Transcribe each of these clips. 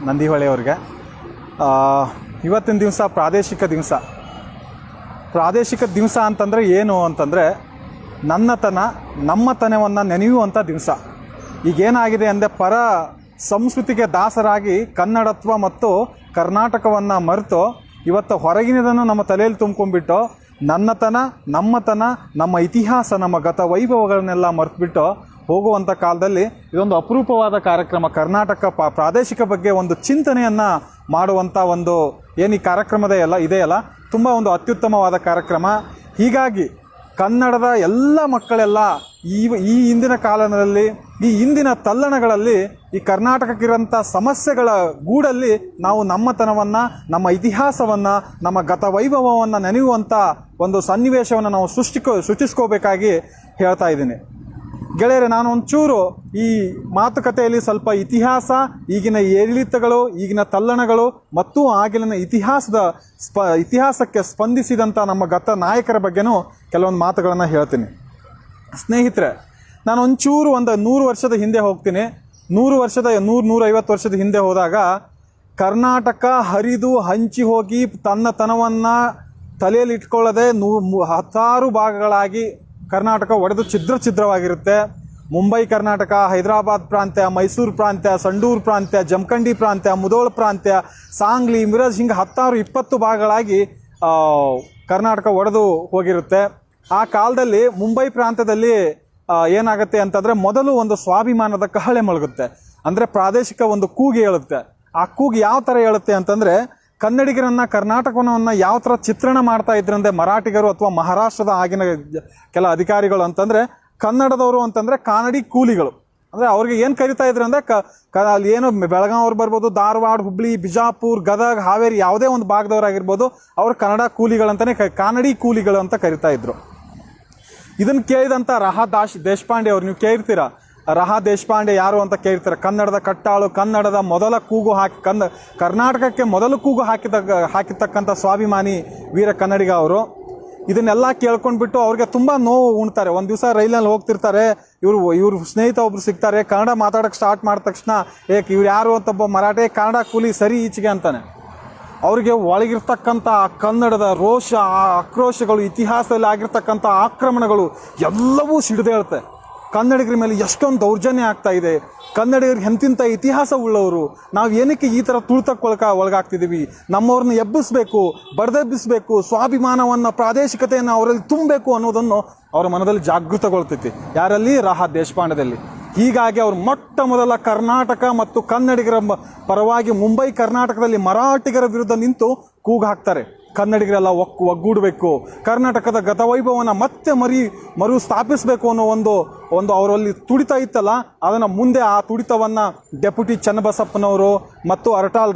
ನಂದಿಹೊಳೆಯವ್ರಿಗೆ. ಇವತ್ತಿನ ದಿವಸ ಪ್ರಾದೇಶಿಕ ದಿವಸ ಅಂತಂದರೆ ಏನು ಅಂತಂದರೆ ನನ್ನತನ ನಮ್ಮತನವನ್ನು ನೆನೆಯುವಂಥ ದಿವಸ. ಈಗೇನಾಗಿದೆ ಅಂದರೆ ಪರ ಸಂಸ್ಕೃತಿಗೆ ದಾಸರಾಗಿ ಕನ್ನಡತ್ವ ಮತ್ತು ಕರ್ನಾಟಕವನ್ನು ಮರೆತು ಇವತ್ತು ಹೊರಗಿನದನ್ನು ನಮ್ಮ ತಲೆಯಲ್ಲಿ ತುಂಬ್ಕೊಂಡ್ಬಿಟ್ಟು ನನ್ನತನ ನಮ್ಮತನ ನಮ್ಮ ಇತಿಹಾಸ ನಮ್ಮ ಗತ ವೈಭವಗಳನ್ನೆಲ್ಲ ಮರೆತುಬಿಟ್ಟು ಹೋಗುವಂಥ ಕಾಲದಲ್ಲಿ ಇದೊಂದು ಅಪರೂಪವಾದ ಕಾರ್ಯಕ್ರಮ. ಕರ್ನಾಟಕ ಪ್ರಾದೇಶಿಕ ಬಗ್ಗೆ ಒಂದು ಚಿಂತನೆಯನ್ನು ಮಾಡುವಂಥ ಒಂದು ಏನು ಈ ಕಾರ್ಯಕ್ರಮದ ಇದೆಯಲ್ಲ ತುಂಬ ಒಂದು ಅತ್ಯುತ್ತಮವಾದ ಕಾರ್ಯಕ್ರಮ. ಹೀಗಾಗಿ ಕನ್ನಡದ ಎಲ್ಲ ಮಕ್ಕಳೆಲ್ಲ ಈ ಹಿಂದಿನ ಕಾಲದಲ್ಲಿ ಈ ಹಿಂದಿನ ತಲ್ಲಣಗಳಲ್ಲಿ ಈ ಕರ್ನಾಟಕಕ್ಕಿರೋಂಥ ಸಮಸ್ಯೆಗಳ ಗೂಡಲ್ಲಿ ನಾವು ನಮ್ಮತನವನ್ನು ನಮ್ಮ ಇತಿಹಾಸವನ್ನು ನಮ್ಮ ಗತ ವೈಭವವನ್ನು ನೆನೆಯುವಂಥ ಒಂದು ಸನ್ನಿವೇಶವನ್ನು ನಾವು ಸೃಷ್ಟಿಸ್ಕೋಬೇಕಾಗಿ ಹೇಳ್ತಾ ಇದ್ದೀನಿ. ಗೆಳೆಯರೆ, ನಾನು ಒಂಚೂರು ಈ ಮಾತುಕತೆಯಲ್ಲಿ ಸ್ವಲ್ಪ ಇತಿಹಾಸ, ಈಗಿನ ಏರಿಳಿತಗಳು, ಈಗಿನ ತಲ್ಲಣಗಳು ಮತ್ತು ಆಗಿನ ಇತಿಹಾಸಕ್ಕೆ ಸ್ಪಂದಿಸಿದಂಥ ನಮ್ಮ ಗತ ನಾಯಕರ ಬಗ್ಗೆನೂ ಕೆಲವೊಂದು ಮಾತುಗಳನ್ನು ಹೇಳ್ತೀನಿ. ಸ್ನೇಹಿತರೆ, ನಾನು ಒಂಚೂರು 100 ವರ್ಷದ ಹಿಂದೆ ಹೋಗ್ತೀನಿ. 150 ವರ್ಷದ ಹಿಂದೆ ಹೋದಾಗ ಕರ್ನಾಟಕ ಹರಿದು ಹಂಚಿ ಹೋಗಿ ತನ್ನತನವನ್ನು ತಲೆಯಲ್ಲಿ ಇಟ್ಕೊಳ್ಳದೆ 10 ಭಾಗಗಳಾಗಿ ಕರ್ನಾಟಕ ಒಡೆದು ಛಿದ್ರವಾಗಿರುತ್ತೆ. ಮುಂಬೈ ಕರ್ನಾಟಕ, ಹೈದರಾಬಾದ್ ಪ್ರಾಂತ್ಯ, ಮೈಸೂರು ಪ್ರಾಂತ್ಯ, ಸಂಡೂರು ಪ್ರಾಂತ್ಯ, ಜಮಖಂಡಿ ಪ್ರಾಂತ್ಯ, ಮುಧೋಳ ಪ್ರಾಂತ್ಯ, ಸಾಂಗ್ಲಿ, ಮಿರಜ್, ಹಿಂಗೆ 10-20 ಭಾಗಗಳಾಗಿ ಕರ್ನಾಟಕ ಒಡೆದು ಹೋಗಿರುತ್ತೆ. ಆ ಕಾಲದಲ್ಲಿ ಮುಂಬೈ ಪ್ರಾಂತ್ಯದಲ್ಲಿ ಏನಾಗುತ್ತೆ ಅಂತಂದರೆ ಮೊದಲು ಒಂದು ಸ್ವಾಭಿಮಾನದ ಕಹಳೆ ಮೊಳಗುತ್ತೆ. ಅಂದರೆ ಪ್ರಾದೇಶಿಕ ಒಂದು ಕೂಗಿ ಹೇಳುತ್ತೆ. ಆ ಕೂಗಿ ಯಾವ ಥರ ಹೇಳುತ್ತೆ ಅಂತಂದರೆ ಕನ್ನಡಿಗರನ್ನು ಕರ್ನಾಟಕವನ್ನು ಯಾವ ಥರ ಚಿತ್ರಣ ಮಾಡ್ತಾ ಇದ್ರಂದರೆ ಮರಾಠಿಗರು ಅಥವಾ ಮಹಾರಾಷ್ಟ್ರದ ಆಗಿನ ಕೆಲ ಅಧಿಕಾರಿಗಳು ಅಂತಂದರೆ ಕನ್ನಡದವರು ಅಂತಂದರೆ ಕಾನಡಿ ಕೂಲಿಗಳು. ಅಂದರೆ ಅವ್ರಿಗೆ ಏನು ಕರಿತಾ ಇದ್ರು ಅಂದರೆ ಅಲ್ಲಿ ಏನು ಬೆಳಗಾವಿ ಬರ್ಬೋದು, ಧಾರವಾಡ, ಹುಬ್ಳಿ, ಬಿಜಾಪುರ್, ಗದಗ, ಹಾವೇರಿ ಯಾವುದೇ ಒಂದು ಭಾಗದವರಾಗಿರ್ಬೋದು, ಅವರು ಕನ್ನಡ ಕೂಲಿಗಳಂತಲೇ ಕಾನಡಿ ಕೂಲಿಗಳು ಅಂತ ಕರಿತಾ ಇದ್ರು. ಇದನ್ನು ಕೇಳಿದಂಥ ರಹ ದೇಶಪಾಂಡೆ ಅವರು, ನೀವು ಕೇಳಿರ್ತೀರ ರಹ ದೇಶಪಾಂಡೆ ಯಾರು ಅಂತ ಕೇಳ್ತಾರೆ. ಕನ್ನಡದ ಕಟ್ಟಾಳು, ಕನ್ನಡದ ಮೊದಲ ಕೂಗು ಕರ್ನಾಟಕಕ್ಕೆ ಮೊದಲು ಕೂಗು ಹಾಕಿರ್ತಕ್ಕಂಥ ಸ್ವಾಭಿಮಾನಿ ವೀರ ಕನ್ನಡಿಗ ಅವರು. ಇದನ್ನೆಲ್ಲ ಕೇಳ್ಕೊಂಡ್ಬಿಟ್ಟು ಅವ್ರಿಗೆ ತುಂಬ ನೋವು ಉಣ್ತಾರೆ. ಒಂದು ದಿವಸ ರೈಲಲ್ಲಿ ಹೋಗ್ತಿರ್ತಾರೆ, ಇವ್ರ ಸ್ನೇಹಿತ ಒಬ್ರು ಸಿಗ್ತಾರೆ. ಕನ್ನಡ ಮಾತಾಡೋಕ್ಕೆ ಸ್ಟಾರ್ಟ್ ಮಾಡಿದ ತಕ್ಷಣ ಇವ್ರು ಯಾರು ಅಂತ ಒಬ್ಬ ಮರಾಠಿ ಕನ್ನಡ ಕೂಲಿ ಸರಿ ಈಚೆಗೆ ಅಂತಾನೆ. ಅವ್ರಿಗೆ ಒಳಗಿರ್ತಕ್ಕಂಥ ಕನ್ನಡದ ರೋಷ, ಆಕ್ರೋಶಗಳು, ಇತಿಹಾಸದಲ್ಲಿ ಆಗಿರ್ತಕ್ಕಂಥ ಆಕ್ರಮಣಗಳು ಎಲ್ಲವೂ ಸಿಡಿದೇಳುತ್ತೆ. ಕನ್ನಡಿಗರ ಮೇಲೆ ಎಷ್ಟೊಂದು ದೌರ್ಜನ್ಯ ಆಗ್ತಾ ಇದೆ, ಕನ್ನಡಿಗರಿಗೆ ಎಂತಿಂಥ ಇತಿಹಾಸ ಉಳ್ಳವರು, ನಾವು ಏನಕ್ಕೆ ಈ ಥರ ತುಳಿತಕ್ಕೆ ಒಳಗಾಗ್ತಿದ್ದೀವಿ, ನಮ್ಮವ್ರನ್ನ ಎಬ್ಬಿಸಬೇಕು, ಬಡ್ದೆಬ್ಬಿಸಬೇಕು, ಸ್ವಾಭಿಮಾನವನ್ನು ಪ್ರಾದೇಶಿಕತೆಯನ್ನು ಅವರಲ್ಲಿ ತುಂಬಬೇಕು ಅನ್ನೋದನ್ನು ಅವರ ಮನದಲ್ಲಿ ಜಾಗೃತಗೊಳ್ತೈತಿ. ಯಾರಲ್ಲಿ? ರಹ ದೇಶಪಾಂಡೆದಲ್ಲಿ. ಹೀಗಾಗಿ ಅವರು ಮೊಟ್ಟ ಮೊದಲ ಕರ್ನಾಟಕ ಮತ್ತು ಕನ್ನಡಿಗರ ಪರವಾಗಿ ಮುಂಬೈ ಕರ್ನಾಟಕದಲ್ಲಿ ಮರಾಠಿಗರ ವಿರುದ್ಧ ನಿಂತು ಕೂಗು ಹಾಕ್ತಾರೆ. ಕನ್ನಡಿಗರೆಲ್ಲ ಒಗ್ಗೂಡಬೇಕು, ಕರ್ನಾಟಕದ ಗತವೈಭವವನ್ನು ಮತ್ತೆ ಮರು ಸ್ಥಾಪಿಸಬೇಕು ಅನ್ನೋ ಒಂದು ಅವರಲ್ಲಿ ತುಡಿತ ಇತ್ತಲ್ಲ, ಅದನ್ನು ಮುಂದೆ ಆ ತುಡಿತವನ್ನು ಡೆಪ್ಯೂಟಿ ಚನ್ನಬಸಪ್ಪನವರು ಮತ್ತು ಅರಟಾಳ್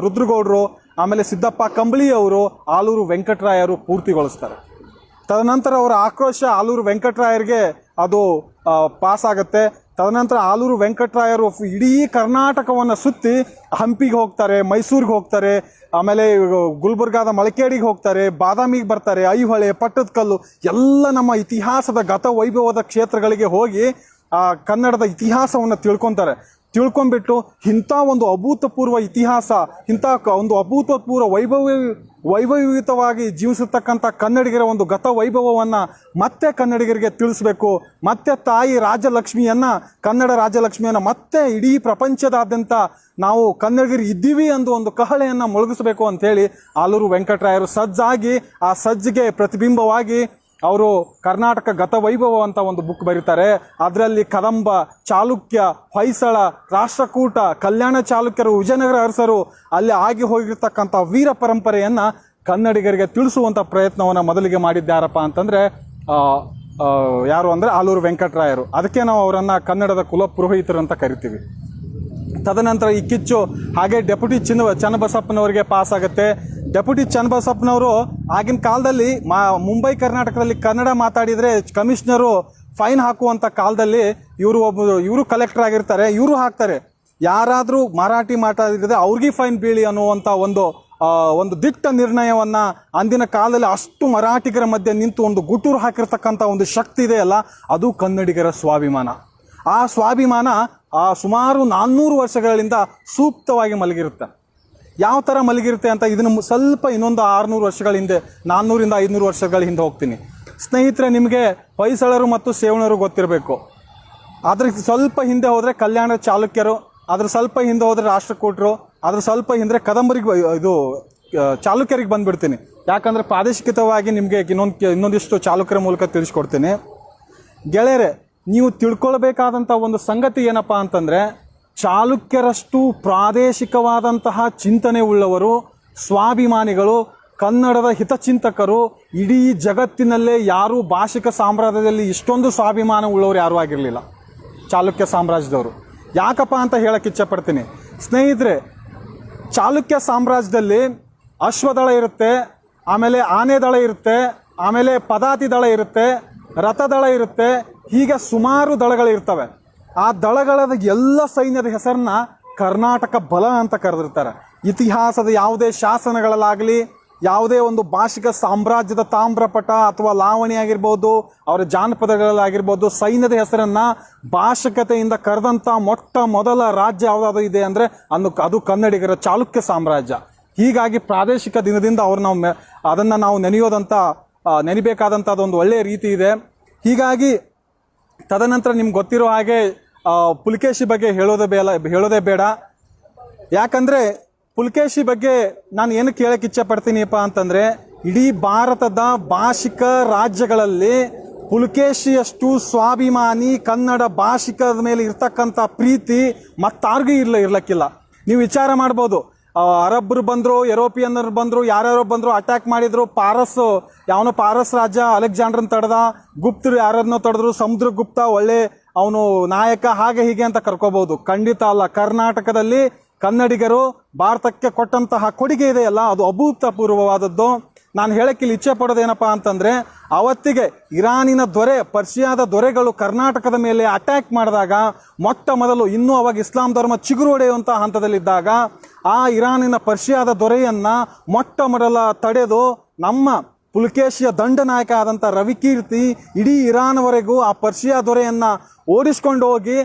ರುದ್ರಗೌಡರು, ಆಮೇಲೆ ಸಿದ್ದಪ್ಪ ಕಂಬಳಿ ಅವರು, ಆಲೂರು ವೆಂಕಟರಾಯರು ಪೂರ್ತಿಗೊಳಿಸ್ತಾರೆ. ತದನಂತರ ಅವರ ಆಕ್ರೋಶ ಆಲೂರು ವೆಂಕಟರಾಯರಿಗೆ ಅದು ಪಾಸ್ ಆಗುತ್ತೆ. ತದನಂತರ ಆಲೂರು ವೆಂಕಟರಾಯರು ಇಡೀ ಕರ್ನಾಟಕವನ್ನು ಸುತ್ತಿ ಹಂಪಿಗೆ ಹೋಗ್ತಾರೆ, ಮೈಸೂರಿಗೆ ಹೋಗ್ತಾರೆ, ಆಮೇಲೆ ಗುಲ್ಬರ್ಗಾದ ಮಳಕೇಡಿಗೆ ಹೋಗ್ತಾರೆ, ಬಾದಾಮಿಗೆ ಬರ್ತಾರೆ, ಐಹೊಳೆ, ಪಟ್ಟದಕಲ್ಲು ಎಲ್ಲ ನಮ್ಮ ಇತಿಹಾಸದ ಗತ ವೈಭವದ ಕ್ಷೇತ್ರಗಳಿಗೆ ಹೋಗಿ ಆ ಕನ್ನಡದ ಇತಿಹಾಸವನ್ನು ತಿಳ್ಕೊಂಡ್ಬಿಟ್ಟು ಇಂಥ ಒಂದು ಅಭೂತಪೂರ್ವ ಇತಿಹಾಸ, ಇಂಥ ಒಂದು ಅಭೂತಪೂರ್ವ ವೈಭವಯುತವಾಗಿ ಜೀವಿಸತಕ್ಕಂಥ ಕನ್ನಡಿಗರ ಒಂದು ಗತ ವೈಭವವನ್ನು ಮತ್ತೆ ಕನ್ನಡಿಗರಿಗೆ ತಿಳಿಸ್ಬೇಕು, ಮತ್ತೆ ತಾಯಿ ರಾಜಲಕ್ಷ್ಮಿಯನ್ನು, ಕನ್ನಡ ರಾಜಲಕ್ಷ್ಮಿಯನ್ನು ಮತ್ತೆ ಇಡೀ ಪ್ರಪಂಚದಾದ್ಯಂತ ನಾವು ಕನ್ನಡಿಗರು ಇದ್ದೀವಿ ಅಂದು ಒಂದು ಕಹಳೆಯನ್ನು ಮೊಳಗಿಸಬೇಕು ಅಂಥೇಳಿ ಆಲೂರು ವೆಂಕಟರಾಯರು ಸಜ್ಜಾಗಿ, ಆ ಸಜ್ಜಿಗೆ ಪ್ರತಿಬಿಂಬವಾಗಿ ಅವರು ಕರ್ನಾಟಕ ಗತವೈಭವ ಅಂತ ಒಂದು ಬುಕ್ ಬರೀತಾರೆ. ಅದರಲ್ಲಿ ಕದಂಬ, ಚಾಲುಕ್ಯ, ಹೊಯ್ಸಳ, ರಾಷ್ಟ್ರಕೂಟ, ಕಲ್ಯಾಣ ಚಾಲುಕ್ಯರು, ವಿಜಯನಗರ ಅರಸರು, ಅಲ್ಲಿ ಆಗಿ ಹೋಗಿರ್ತಕ್ಕಂಥ ವೀರ ಪರಂಪರೆಯನ್ನು ಕನ್ನಡಿಗರಿಗೆ ತಿಳಿಸುವಂಥ ಪ್ರಯತ್ನವನ್ನು ಮೊದಲಿಗೆ ಮಾಡಿದ್ದಾರಪ್ಪ ಅಂತಂದರೆ ಯಾರು ಅಂದರೆ ಆಲೂರು ವೆಂಕಟರಾಯರು. ಅದಕ್ಕೆ ನಾವು ಅವರನ್ನು ಕನ್ನಡದ ಕುಲಪುರೋಹಿತರು ಅಂತ ಕರಿತೀವಿ. ತದನಂತರ ಈ ಕಿಚ್ಚು ಹಾಗೆ ಡೆಪ್ಯೂಟಿ ಚನ್ನಬಸಪ್ಪನವರಿಗೆ ಪಾಸ್ ಆಗುತ್ತೆ. ಡೆಪ್ಯೂಟಿ ಚನ್ನಬಸಪ್ಪನವರು ಆಗಿನ ಕಾಲದಲ್ಲಿ ಮುಂಬೈ ಕರ್ನಾಟಕದಲ್ಲಿ ಕನ್ನಡ ಮಾತಾಡಿದರೆ ಕಮಿಷನರು ಫೈನ್ ಹಾಕುವಂಥ ಕಾಲದಲ್ಲಿ ಇವರು ಕಲೆಕ್ಟರ್ ಆಗಿರ್ತಾರೆ, ಇವರು ಹಾಕ್ತಾರೆ. ಯಾರಾದರೂ ಮರಾಠಿ ಮಾತಾಡಿದ್ರೆ ಅವ್ರಿಗೆ ಫೈನ್ ಬೀಳಿ ಅನ್ನುವಂಥ ಒಂದು ದಿಟ್ಟ ನಿರ್ಣಯವನ್ನು ಅಂದಿನ ಕಾಲದಲ್ಲಿ ಅಷ್ಟು ಮರಾಠಿಗರ ಮಧ್ಯೆ ನಿಂತು ಒಂದು ಗುಟೂರು ಹಾಕಿರ್ತಕ್ಕಂಥ ಒಂದು ಶಕ್ತಿ ಇದೆಯಲ್ಲ, ಅದು ಕನ್ನಡಿಗರ ಸ್ವಾಭಿಮಾನ. ಆ ಸ್ವಾಭಿಮಾನ ಸುಮಾರು 400 ವರ್ಷಗಳಿಂದ ಸೂಕ್ತವಾಗಿ ಮಲಗಿರುತ್ತೆ. ಯಾವ ಥರ ಮಲಗಿರುತ್ತೆ ಅಂತ ಇದನ್ನು ಸ್ವಲ್ಪ ಇನ್ನೊಂದು 600 ವರ್ಷಗಳ ಹಿಂದೆ, 400ರಿಂದ 500 ವರ್ಷಗಳ ಹಿಂದೆ ಹೋಗ್ತೀನಿ. ಸ್ನೇಹಿತರೆ, ನಿಮಗೆ ಹೊಯ್ಸಳರು ಮತ್ತು ಸೇವಣರು ಗೊತ್ತಿರಬೇಕು. ಅದ್ರ ಸ್ವಲ್ಪ ಹಿಂದೆ ಹೋದರೆ ಕಲ್ಯಾಣ ಚಾಲುಕ್ಯರು, ಅದ್ರ ಸ್ವಲ್ಪ ಹಿಂದೆ ಹೋದರೆ ರಾಷ್ಟ್ರಕೂಟರು, ಅದ್ರ ಸ್ವಲ್ಪ ಹಿಂದೆ ಕದಂಬರಿಗೆ ಚಾಲುಕ್ಯರಿಗೆ ಬಂದುಬಿಡ್ತೀನಿ. ಯಾಕಂದರೆ ಪ್ರಾದೇಶಿಕವಾಗಿ ನಿಮಗೆ ಇನ್ನೊಂದಿಷ್ಟು ಚಾಲುಕ್ಯರ ಮೂಲಕ ತಿಳಿಸ್ಕೊಡ್ತೀನಿ. ಗೆಳೆಯರೆ, ನೀವು ತಿಳ್ಕೊಳ್ಬೇಕಾದಂಥ ಒಂದು ಸಂಗತಿ ಏನಪ್ಪ ಅಂತಂದರೆ, ಚಾಲುಕ್ಯರಷ್ಟು ಪ್ರಾದೇಶಿಕವಾದಂತಹ ಚಿಂತನೆ ಉಳ್ಳವರು, ಸ್ವಾಭಿಮಾನಿಗಳು, ಕನ್ನಡದ ಹಿತಚಿಂತಕರು ಇಡೀ ಜಗತ್ತಿನಲ್ಲೇ ಯಾರೂ ಭಾಷಿಕ ಸಾಮ್ರಾಜ್ಯದಲ್ಲಿ ಇಷ್ಟೊಂದು ಸ್ವಾಭಿಮಾನ ಉಳ್ಳವರು ಯಾರೂ ಆಗಿರಲಿಲ್ಲ ಚಾಲುಕ್ಯ ಸಾಮ್ರಾಜ್ಯದವರು. ಯಾಕಪ್ಪ ಅಂತ ಹೇಳಕ್ಕೆ ಇಚ್ಛೆಪಡ್ತೀನಿ. ಸ್ನೇಹಿತರೆ, ಚಾಲುಕ್ಯ ಸಾಮ್ರಾಜ್ಯದಲ್ಲಿ ಅಶ್ವದಳ ಇರುತ್ತೆ, ಆಮೇಲೆ ಆನೆ ದಳ ಇರುತ್ತೆ, ಆಮೇಲೆ ಪದಾತಿ ದಳ ಇರುತ್ತೆ, ರಥದಳ ಇರುತ್ತೆ, ಹೀಗೆ ಸುಮಾರು ದಳಗಳಿರ್ತವೆ. ಆ ದಳಗಳ ಎಲ್ಲ ಸೈನ್ಯದ ಹೆಸರನ್ನ ಕರ್ನಾಟಕ ಬಲ ಅಂತ ಕರೆದಿರ್ತಾರೆ. ಇತಿಹಾಸದ ಯಾವುದೇ ಶಾಸನಗಳಲ್ಲಾಗಲಿ, ಯಾವುದೇ ಒಂದು ಭಾಷಿಕ ಸಾಮ್ರಾಜ್ಯದ ತಾಮ್ರಪಟ ಅಥವಾ ಲಾವಣಿ ಆಗಿರ್ಬೋದು, ಅವರ ಜಾನಪದಗಳಾಗಿರ್ಬೋದು, ಸೈನ್ಯದ ಹೆಸರನ್ನು ಭಾಷಿಕತೆಯಿಂದ ಕರೆದಂಥ ಮೊಟ್ಟ ಮೊದಲ ರಾಜ್ಯ ಯಾವುದಾದ್ರು ಇದೆ ಅಂದರೆ ಅದು ಕನ್ನಡಿಗರ ಚಾಲುಕ್ಯ ಸಾಮ್ರಾಜ್ಯ. ಹೀಗಾಗಿ ಪ್ರಾದೇಶಿಕ ದಿನದಿಂದ ಅದನ್ನು ನಾವು ನೆನಿಬೇಕಾದಂಥದ್ದೊಂದು ಒಳ್ಳೆಯ ರೀತಿ ಇದೆ. ಹೀಗಾಗಿ ತದನಂತರ ನಿಮ್ಗೆ ಗೊತ್ತಿರೋ ಹಾಗೆ ಪುಲಕೇಶಿ ಬಗ್ಗೆ ಹೇಳೋದೇ ಬೇಡ. ಯಾಕಂದರೆ ಪುಲಕೇಶಿ ಬಗ್ಗೆ ನಾನು ಏನು ಕೇಳಕ್ಕೆ ಇಚ್ಛೆಪಡ್ತೀನಿಪ್ಪ ಅಂತಂದರೆ, ಇಡೀ ಭಾರತದ ಭಾಷಿಕ ರಾಜ್ಯಗಳಲ್ಲಿ ಪುಲಕೇಶಿಯಷ್ಟು ಸ್ವಾಭಿಮಾನಿ ಕನ್ನಡ ಭಾಷಿಕದ ಮೇಲೆ ಇರ್ತಕ್ಕಂಥ ಪ್ರೀತಿ ಮತ್ತಾರಿಗೂ ಇರ್ಲಕ್ಕಿಲ್ಲ. ನೀವು ವಿಚಾರ ಮಾಡ್ಬೋದು, ಅರಬ್ಬರು ಬಂದರು, ಯುರೋಪಿಯನ್ನರು ಬಂದರು, ಯಾರ್ಯಾರೋ ಬಂದರು, ಅಟ್ಯಾಕ್ ಮಾಡಿದರು. ಪಾರಸ್ ರಾಜ್ಯ ಅಲೆಕ್ಸಾಂಡ್ರನ್ ತಡೆದ, ಗುಪ್ತರು ಯಾರನ್ನೋ ತಡೆದ್ರು, ಸಮುದ್ರಗುಪ್ತ ಒಳ್ಳೆ ಅವನು ನಾಯಕ, ಹಾಗೆ ಹೀಗೆ ಅಂತ ಕರ್ಕೋಬಹುದು. ಖಂಡಿತ ಅಲ್ಲ. ಕರ್ನಾಟಕದಲ್ಲಿ ಕನ್ನಡಿಗರು ಭಾರತಕ್ಕೆ ಕೊಟ್ಟಂತಹ ಕೊಡುಗೆ ಇದೆಯಲ್ಲ, ಅದು ಅಭೂತಪೂರ್ವವಾದದ್ದು. ನಾನು ಹೇಳಕ್ಕೆ ಇಲ್ಲಿ ಇಚ್ಛೆ ಪಡೋದೇನಪ್ಪ ಅಂತಂದರೆ, ಅವತ್ತಿಗೆ ಇರಾನಿನ ದೊರೆ, ಪರ್ಷಿಯಾದ ದೊರೆಗಳು ಕರ್ನಾಟಕದ ಮೇಲೆ ಅಟ್ಯಾಕ್ ಮಾಡಿದಾಗ, ಮೊಟ್ಟ ಮೊದಲು ಇನ್ನೂ ಅವಾಗ ಇಸ್ಲಾಂ ಧರ್ಮ ಚಿಗುರು ಹೊಡೆಯುವಂಥ ಹಂತದಲ್ಲಿದ್ದಾಗ, ಆ ಇರಾನಿನ ಪರ್ಷಿಯಾದ ದೊರೆಯನ್ನು ಮೊಟ್ಟ ಮೊದಲ ತಡೆದು ನಮ್ಮ ಪುಲಕೇಶಿಯ ದಂಡನಾಯಕ ಆದಂಥ ರವಿಕೀರ್ತಿ ಇಡೀ ಇರಾನ್ವರೆಗೂ ಆ ಪರ್ಷಿಯಾ ದೊರೆಯನ್ನು ಓಡಿಸ್ಕೊಂಡು ಹೋಗಿ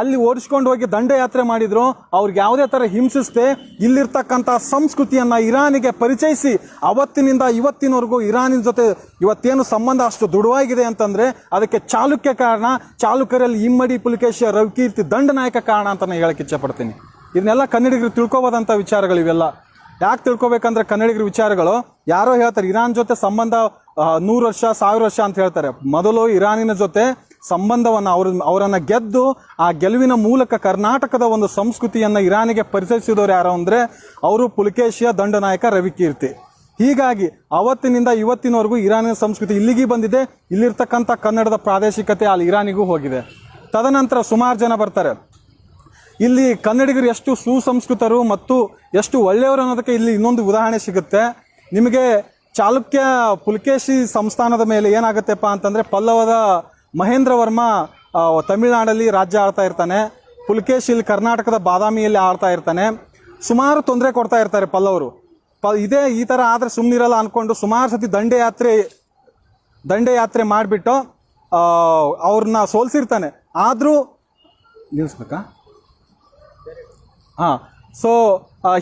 ಅಲ್ಲಿ ಓಡಿಸ್ಕೊಂಡು ಹೋಗಿ ದಂಡಯಾತ್ರೆ ಮಾಡಿದ್ರು. ಅವ್ರಿಗೆ ಯಾವುದೇ ಥರ ಹಿಂಸಿಸದೆ ಇಲ್ಲಿರ್ತಕ್ಕಂಥ ಸಂಸ್ಕೃತಿಯನ್ನು ಇರಾನಿಗೆ ಪರಿಚಯಿಸಿ, ಅವತ್ತಿನಿಂದ ಇವತ್ತಿನವರೆಗೂ ಇರಾನಿನ ಜೊತೆ ಇವತ್ತೇನು ಸಂಬಂಧ ಅಷ್ಟು ದೃಢವಾಗಿದೆ ಅಂತಂದರೆ ಅದಕ್ಕೆ ಚಾಲುಕ್ಯ ಕಾರಣ. ಚಾಲುಕ್ಯರಲ್ಲಿ ಇಮ್ಮಡಿ ಪುಲಕೇಶಿಯ ರವಿಕೀರ್ತಿ ದಂಡನಾಯಕ ಕಾರಣ ಅಂತ ನಾನು ಹೇಳಕ್ಕೆ ಇಚ್ಛೆಪಡ್ತೀನಿ. ಇದನ್ನೆಲ್ಲ ಕನ್ನಡಿಗರು ತಿಳ್ಕೊಬೋದಂಥ ವಿಚಾರಗಳು ಇವೆಲ್ಲ. ಯಾಕೆ ತಿಳ್ಕೊಬೇಕಂದ್ರೆ, ಕನ್ನಡಿಗರ ವಿಚಾರಗಳು ಯಾರೋ ಹೇಳ್ತಾರೆ ಇರಾನ್ ಜೊತೆ ಸಂಬಂಧ 100 ವರ್ಷ 1000 ವರ್ಷ ಅಂತ ಹೇಳ್ತಾರೆ. ಮೊದಲು ಇರಾನಿನ ಜೊತೆ ಸಂಬಂಧವನ್ನು ಅವರನ್ನು ಗೆದ್ದು ಆ ಗೆಲುವಿನ ಮೂಲಕ ಕರ್ನಾಟಕದ ಒಂದು ಸಂಸ್ಕೃತಿಯನ್ನು ಇರಾನಿಗೆ ಪರಿಚಯಿಸಿದವರು ಯಾರು ಅಂದರೆ ಅವರು ಪುಲಕೇಶಿಯ ದಂಡನಾಯಕ ರವಿಕೀರ್ತಿ. ಹೀಗಾಗಿ ಅವತ್ತಿನಿಂದ ಇವತ್ತಿನವರೆಗೂ ಇರಾನಿನ ಸಂಸ್ಕೃತಿ ಇಲ್ಲಿಗೆ ಬಂದಿದೆ. ಇಲ್ಲಿರ್ತಕ್ಕಂಥ ಕನ್ನಡದ ಪ್ರಾದೇಶಿಕತೆ ಅಲ್ಲಿ ಇರಾನಿಗೂ ಹೋಗಿದೆ. ತದನಂತರ ಸುಮಾರು ಜನ ಬರ್ತಾರೆ. ಇಲ್ಲಿ ಕನ್ನಡಿಗರು ಎಷ್ಟು ಸುಸಂಸ್ಕೃತರು ಮತ್ತು ಎಷ್ಟು ಒಳ್ಳೆಯವರು ಅನ್ನೋದಕ್ಕೆ ಇಲ್ಲಿ ಇನ್ನೊಂದು ಉದಾಹರಣೆ ಸಿಗುತ್ತೆ ನಿಮಗೆ. ಚಾಲುಕ್ಯ ಪುಲಕೇಶಿ ಸಂಸ್ಥಾನದ ಮೇಲೆ ಏನಾಗುತ್ತೆಪ್ಪ ಅಂತಂದರೆ, ಪಲ್ಲವದ ಮಹೇಂದ್ರ ವರ್ಮ ತಮಿಳುನಾಡಲ್ಲಿ ರಾಜ್ಯ ಆಳ್ತಾ ಇರ್ತಾನೆ. ಪುಲಕೇಶಿ ಇಲ್ಲಿ ಕರ್ನಾಟಕದ ಬಾದಾಮಿಯಲ್ಲಿ ಆಳ್ತಾ ಇರ್ತಾನೆ. ಸುಮಾರು ತೊಂದರೆ ಕೊಡ್ತಾ ಇರ್ತಾರೆ ಪಲ್ಲವರು. ಈ ಥರ ಆದರೆ ಸುಮ್ಮನಿರಲ್ಲ ಅಂದ್ಕೊಂಡು ಸುಮಾರು ಸತಿ ದಂಡಯಾತ್ರೆ ಮಾಡಿಬಿಟ್ಟು ಅವ್ರನ್ನ ಸೋಲಿಸಿರ್ತಾನೆ. ಆದರೂ ನಿಲ್ಲಿಸ್ಬೇಕಾ? ಸೊ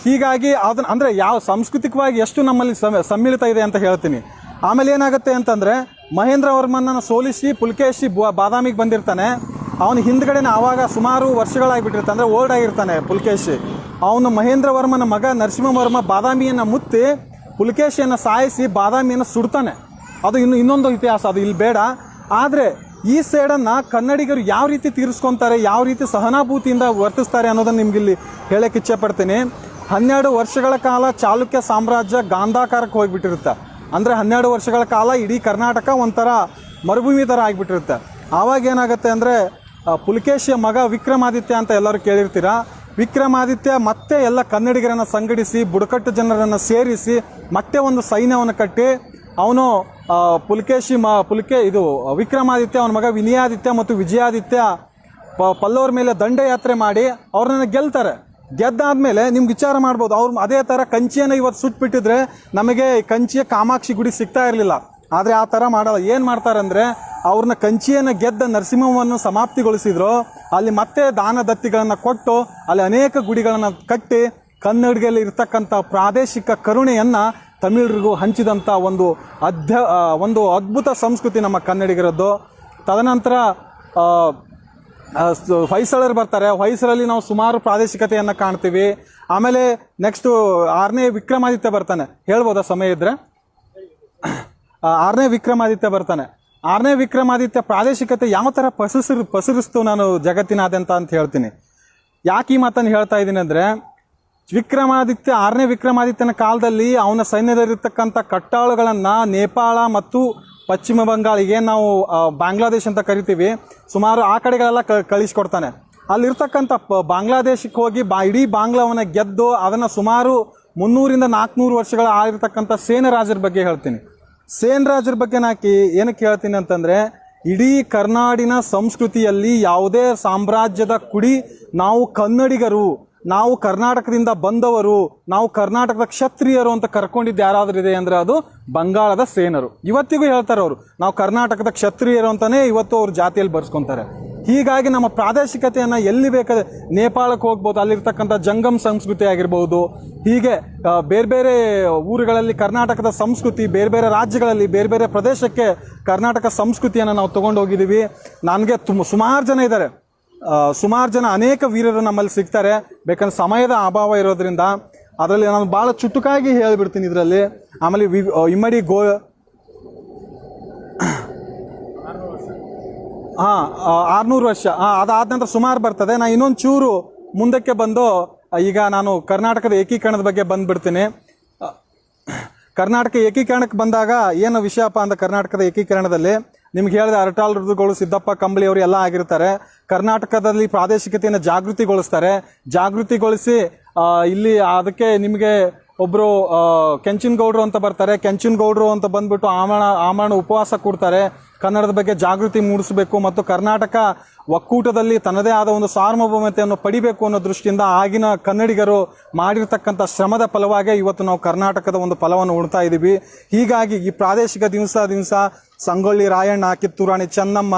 ಹೀಗಾಗಿ ಅದನ್ನ ಅಂದರೆ ಯಾವ ಸಾಂಸ್ಕೃತಿಕವಾಗಿ ಎಷ್ಟು ನಮ್ಮಲ್ಲಿ ಸಮ್ಮಿಳಿತ ಇದೆ ಅಂತ ಹೇಳ್ತೀನಿ. ಆಮೇಲೆ ಏನಾಗುತ್ತೆ ಅಂತಂದರೆ, ಮಹೇಂದ್ರ ವರ್ಮನನ್ನು ಸೋಲಿಸಿ ಪುಲಕೇಶಿ ಬಾದಾಮಿಗೆ ಬಂದಿರ್ತಾನೆ. ಅವನ ಹಿಂದ್ಗಡೆನೇ ಆವಾಗ ಸುಮಾರು ವರ್ಷಗಳಾಗಿಬಿಟ್ಟಿರ್ತಾನೆ, ಅಂದರೆ ಓಲ್ಡ್ ಆಗಿರ್ತಾನೆ ಪುಲಕೇಶಿ. ಅವನು ಮಹೇಂದ್ರ ವರ್ಮನ ಮಗ ನರಸಿಂಹವರ್ಮ ಬಾದಾಮಿಯನ್ನು ಮುತ್ತಿ ಪುಲಕೇಶಿಯನ್ನು ಸಾಯಿಸಿ ಬಾದಾಮಿಯನ್ನು ಸುಡ್ತಾನೆ. ಅದು ಇನ್ನೊಂದು ಇತಿಹಾಸ, ಅದು ಇಲ್ಲಿ ಬೇಡ. ಆದರೆ ಈ ಸೇಡನ್ನು ಕನ್ನಡಿಗರು ಯಾವ ರೀತಿ ತೀರಿಸ್ಕೊತಾರೆ, ಯಾವ ರೀತಿ ಸಹನಾಭೂತಿಯಿಂದ ವರ್ತಿಸ್ತಾರೆ ಅನ್ನೋದನ್ನು ನಿಮ್ಗಿಲ್ಲಿ ಹೇಳಕ್ಕೆ ಇಚ್ಛೆ ಪಡ್ತೀನಿ. 12 ವರ್ಷಗಳ ಕಾಲ ಚಾಲುಕ್ಯ ಸಾಮ್ರಾಜ್ಯ ಗಾಂಧಾಕಾರಕ್ಕೆ ಹೋಗಿಬಿಟ್ಟಿರುತ್ತೆ. ಅಂದರೆ 12 ವರ್ಷಗಳ ಕಾಲ ಇಡೀ ಕರ್ನಾಟಕ ಒಂಥರ ಮರುಭೂಮಿ ಥರ ಆಗಿಬಿಟ್ಟಿರುತ್ತೆ. ಆವಾಗ ಏನಾಗುತ್ತೆ ಅಂದರೆ, ಪುಲಕೇಶಿಯ ಮಗ ವಿಕ್ರಮಾದಿತ್ಯ ಅಂತ ಎಲ್ಲರೂ ಕೇಳಿರ್ತೀರ. ವಿಕ್ರಮಾದಿತ್ಯ ಮತ್ತೆ ಎಲ್ಲ ಕನ್ನಡಿಗರನ್ನು ಸಂಘಟಿಸಿ, ಬುಡಕಟ್ಟು ಜನರನ್ನು ಸೇರಿಸಿ ಮತ್ತೆ ಒಂದು ಸೈನ್ಯವನ್ನು ಕಟ್ಟಿ, ಅವನು ವಿಕ್ರಮಾದಿತ್ಯ, ಅವನ ಮಗ ವಿನಯಾದಿತ್ಯ ಮತ್ತು ವಿಜಯಾದಿತ್ಯ ಪಲ್ಲವರ ಮೇಲೆ ದಂಡಯಾತ್ರೆ ಮಾಡಿ ಅವ್ರನ್ನ ಗೆಲ್ತಾರೆ. ಗೆದ್ದಾದ್ಮೇಲೆ ನಿಮ್ಗೆ ವಿಚಾರ ಮಾಡ್ಬೋದು, ಅವ್ರು ಅದೇ ಥರ ಕಂಚಿಯನ್ನು ಇವತ್ತು ಸುಟ್ಬಿಟ್ಟಿದ್ರೆ ನಮಗೆ ಕಂಚಿಯ ಕಾಮಾಕ್ಷಿ ಗುಡಿ ಸಿಗ್ತಾ ಇರಲಿಲ್ಲ. ಆದರೆ ಆ ಥರ ಮಾಡಲ್ಲ. ಏನು ಮಾಡ್ತಾರೆ ಅಂದರೆ ಅವ್ರನ್ನ ಕಂಚಿಯನ್ನು ಗೆದ್ದ ನರಸಿಂಹವನ್ನು ಸಮಾಪ್ತಿಗೊಳಿಸಿದ್ರು. ಅಲ್ಲಿ ಮತ್ತೆ ದಾನ ದತ್ತಿಗಳನ್ನು ಕೊಟ್ಟು ಅಲ್ಲಿ ಅನೇಕ ಗುಡಿಗಳನ್ನು ಕಟ್ಟಿ ಕನ್ನಡಿಗರಲ್ಲಿ ಇರ್ತಕ್ಕಂಥ ಪ್ರಾದೇಶಿಕ ಕರುಣೆಯನ್ನು ತಮಿಳರಿಗೂ ಹಂಚಿದಂಥ ಒಂದು ಅದ್ಭುತ ಸಂಸ್ಕೃತಿ ನಮ್ಮ ಕನ್ನಡಿಗರದ್ದು. ತದನಂತರ ಹೊಯ್ಸಳರು ಬರ್ತಾರೆ. ಹೊಯ್ಸಳಲ್ಲಿ ನಾವು ಸುಮಾರು ಪ್ರಾದೇಶಿಕತೆಯನ್ನು ಕಾಣ್ತೀವಿ. ಆಮೇಲೆ ನೆಕ್ಸ್ಟು 6ನೇ ವಿಕ್ರಮಾದಿತ್ಯ ಬರ್ತಾನೆ. ಹೇಳ್ಬೋದಾ ಸಮಯ ಇದ್ದರೆ? 6ನೇ ವಿಕ್ರಮಾದಿತ್ಯ ಬರ್ತಾನೆ. 6ನೇ ವಿಕ್ರಮಾದಿತ್ಯ ಪ್ರಾದೇಶಿಕತೆ ಯಾವ ಥರ ಪಸರಿಸ್ತು ನಾನು ಜಗತ್ತಿನಾದ್ಯಂತ ಅಂತ ಹೇಳ್ತೀನಿ. ಯಾಕೆ ಈ ಮಾತನ್ನು ಹೇಳ್ತಾ ಇದ್ದೀನಿ ಅಂದರೆ, 6ನೇ ವಿಕ್ರಮಾದಿತ್ಯನ ಕಾಲದಲ್ಲಿ ಅವನ ಸೈನ್ಯದಲ್ಲಿರ್ತಕ್ಕಂಥ ಕಟ್ಟಾಳುಗಳನ್ನು ನೇಪಾಳ ಮತ್ತು ಪಶ್ಚಿಮ ಬಂಗಾಳ, ಈಗೇನು ನಾವು ಬಾಂಗ್ಲಾದೇಶ್ ಅಂತ ಕರಿತೀವಿ, ಸುಮಾರು ಆ ಕಡೆಗಳೆಲ್ಲ ಕಳಿಸ್ಕೊಡ್ತಾನೆ. ಅಲ್ಲಿರ್ತಕ್ಕಂಥ ಬಾಂಗ್ಲಾದೇಶಕ್ಕೆ ಹೋಗಿ ಇಡೀ ಬಾಂಗ್ಲಾವನ್ನು ಗೆದ್ದು ಅದನ್ನು ಸುಮಾರು 300-400 ವರ್ಷಗಳ ಆಗಿರ್ತಕ್ಕಂಥ ಸೇನ ರಾಜರ ಬಗ್ಗೆ ಹೇಳ್ತೀನಿ. ಸೇನ ರಾಜರ ಬಗ್ಗೆ ಏನಕ್ಕೆ ಹೇಳ್ತೀನಿ ಅಂತಂದರೆ, ಇಡೀ ಕರ್ನಾಡಿನ ಸಂಸ್ಕೃತಿಯಲ್ಲಿ ಯಾವುದೇ ಸಾಮ್ರಾಜ್ಯದ ಕುಡಿ ನಾವು ಕನ್ನಡಿಗರು, ನಾವು ಕರ್ನಾಟಕದಿಂದ ಬಂದವರು, ನಾವು ಕರ್ನಾಟಕದ ಕ್ಷತ್ರಿಯರು ಅಂತ ಕರ್ಕೊಂಡಿದ್ದು ಯಾರಾದ್ರೂ ಇದೆ ಅಂದರೆ ಅದು ಬಂಗಾಳದ ಸೇನರು. ಇವತ್ತಿಗೂ ಹೇಳ್ತಾರೆ ಅವರು, ನಾವು ಕರ್ನಾಟಕದ ಕ್ಷತ್ರಿಯರು ಅಂತಾನೆ ಇವತ್ತು ಅವ್ರ ಜಾತಿಯಲ್ಲಿ ಬರ್ಸ್ಕೊಂತಾರೆ. ಹೀಗಾಗಿ ನಮ್ಮ ಪ್ರಾದೇಶಿಕತೆಯನ್ನು ಎಲ್ಲಿ ಬೇಕಾದ್ರೆ ನೇಪಾಳಕ್ಕೆ ಹೋಗ್ಬೋದು, ಅಲ್ಲಿರ್ತಕ್ಕಂಥ ಜಂಗಮ್ ಸಂಸ್ಕೃತಿ ಆಗಿರ್ಬೋದು. ಹೀಗೆ ಬೇರೆ ಬೇರೆ ಊರುಗಳಲ್ಲಿ ಕರ್ನಾಟಕದ ಸಂಸ್ಕೃತಿ, ಬೇರೆ ಬೇರೆ ರಾಜ್ಯಗಳಲ್ಲಿ ಬೇರೆ ಬೇರೆ ಪ್ರದೇಶಕ್ಕೆ ಕರ್ನಾಟಕ ಸಂಸ್ಕೃತಿಯನ್ನು ನಾವು ತೊಗೊಂಡು ಹೋಗಿದ್ದೀವಿ. ನನಗೆ ಸುಮಾರು ಜನ ಇದ್ದಾರೆ, ಸುಮಾರು ಜನ ಅನೇಕ ವೀರರು ನಮ್ಮಲ್ಲಿ ಸಿಗ್ತಾರೆ. ಬೇಕಂದ್ರೆ ಸಮಯದ ಅಭಾವ ಇರೋದ್ರಿಂದ ಅದರಲ್ಲಿ ನಾನು ಭಾಳ ಚುಟುಕಾಗಿ ಹೇಳಿಬಿಡ್ತೀನಿ ಇದರಲ್ಲಿ. ಆಮೇಲೆ ಇಮ್ಮಡಿ 600 ವರ್ಷ, ಅದಾದ ನಂತರ ಸುಮಾರು ಬರ್ತದೆ. ನಾನು ಇನ್ನೊಂದು ಚೂರು ಮುಂದಕ್ಕೆ ಬಂದು ಈಗ ನಾನು ಕರ್ನಾಟಕದ ಏಕೀಕರಣದ ಬಗ್ಗೆ ಬಂದುಬಿಡ್ತೀನಿ. ಕರ್ನಾಟಕ ಏಕೀಕರಣಕ್ಕೆ ಬಂದಾಗ ಏನು ವಿಷಯಪ್ಪ ಅಂದ್ರೆ, ಕರ್ನಾಟಕದ ಏಕೀಕರಣದಲ್ಲಿ ನಿಮ್ಗೆ ಹೇಳಿದ ಅರಟಾಳ್ ಋದುಗಳು, ಸಿದ್ದಪ್ಪ ಕಂಬಳಿ ಅವರು ಎಲ್ಲ ಆಗಿರ್ತಾರೆ. ಕರ್ನಾಟಕದಲ್ಲಿ ಪ್ರಾದೇಶಿಕತೆಯನ್ನು ಜಾಗೃತಿಗೊಳಿಸಿ ಇಲ್ಲಿ ಅದಕ್ಕೆ ನಿಮಗೆ ಒಬ್ಬರು ಕೆಂಚನಗೌಡರು ಅಂತ ಬರ್ತಾರೆ. ಕೆಂಚನಗೌಡರು ಅಂತ ಬಂದ್ಬಿಟ್ಟು ಆಮರಣ ಉಪವಾಸ ಕೊಡ್ತಾರೆ. ಕನ್ನಡದ ಬಗ್ಗೆ ಜಾಗೃತಿ ಮೂಡಿಸಬೇಕು ಮತ್ತು ಕರ್ನಾಟಕ ಒಕ್ಕೂಟದಲ್ಲಿ ತನ್ನದೇ ಆದ ಒಂದು ಸಾರ್ವಭೌಮತೆಯನ್ನು ಪಡಿಬೇಕು ಅನ್ನೋ ದೃಷ್ಟಿಯಿಂದ ಆಗಿನ ಕನ್ನಡಿಗರು ಮಾಡಿರ್ತಕ್ಕಂಥ ಶ್ರಮದ ಫಲವಾಗಿ ಇವತ್ತು ನಾವು ಕರ್ನಾಟಕದ ಒಂದು ಫಲವನ್ನು ಉಣ್ತಾ ಇದ್ದೀವಿ. ಹೀಗಾಗಿ ಈ ಪ್ರಾದೇಶಿಕ ದಿವಸ ಸಂಗೊಳ್ಳಿ ರಾಯಣ್ಣ, ಕಿತ್ತೂರಾಣಿ ಚೆನ್ನಮ್ಮ,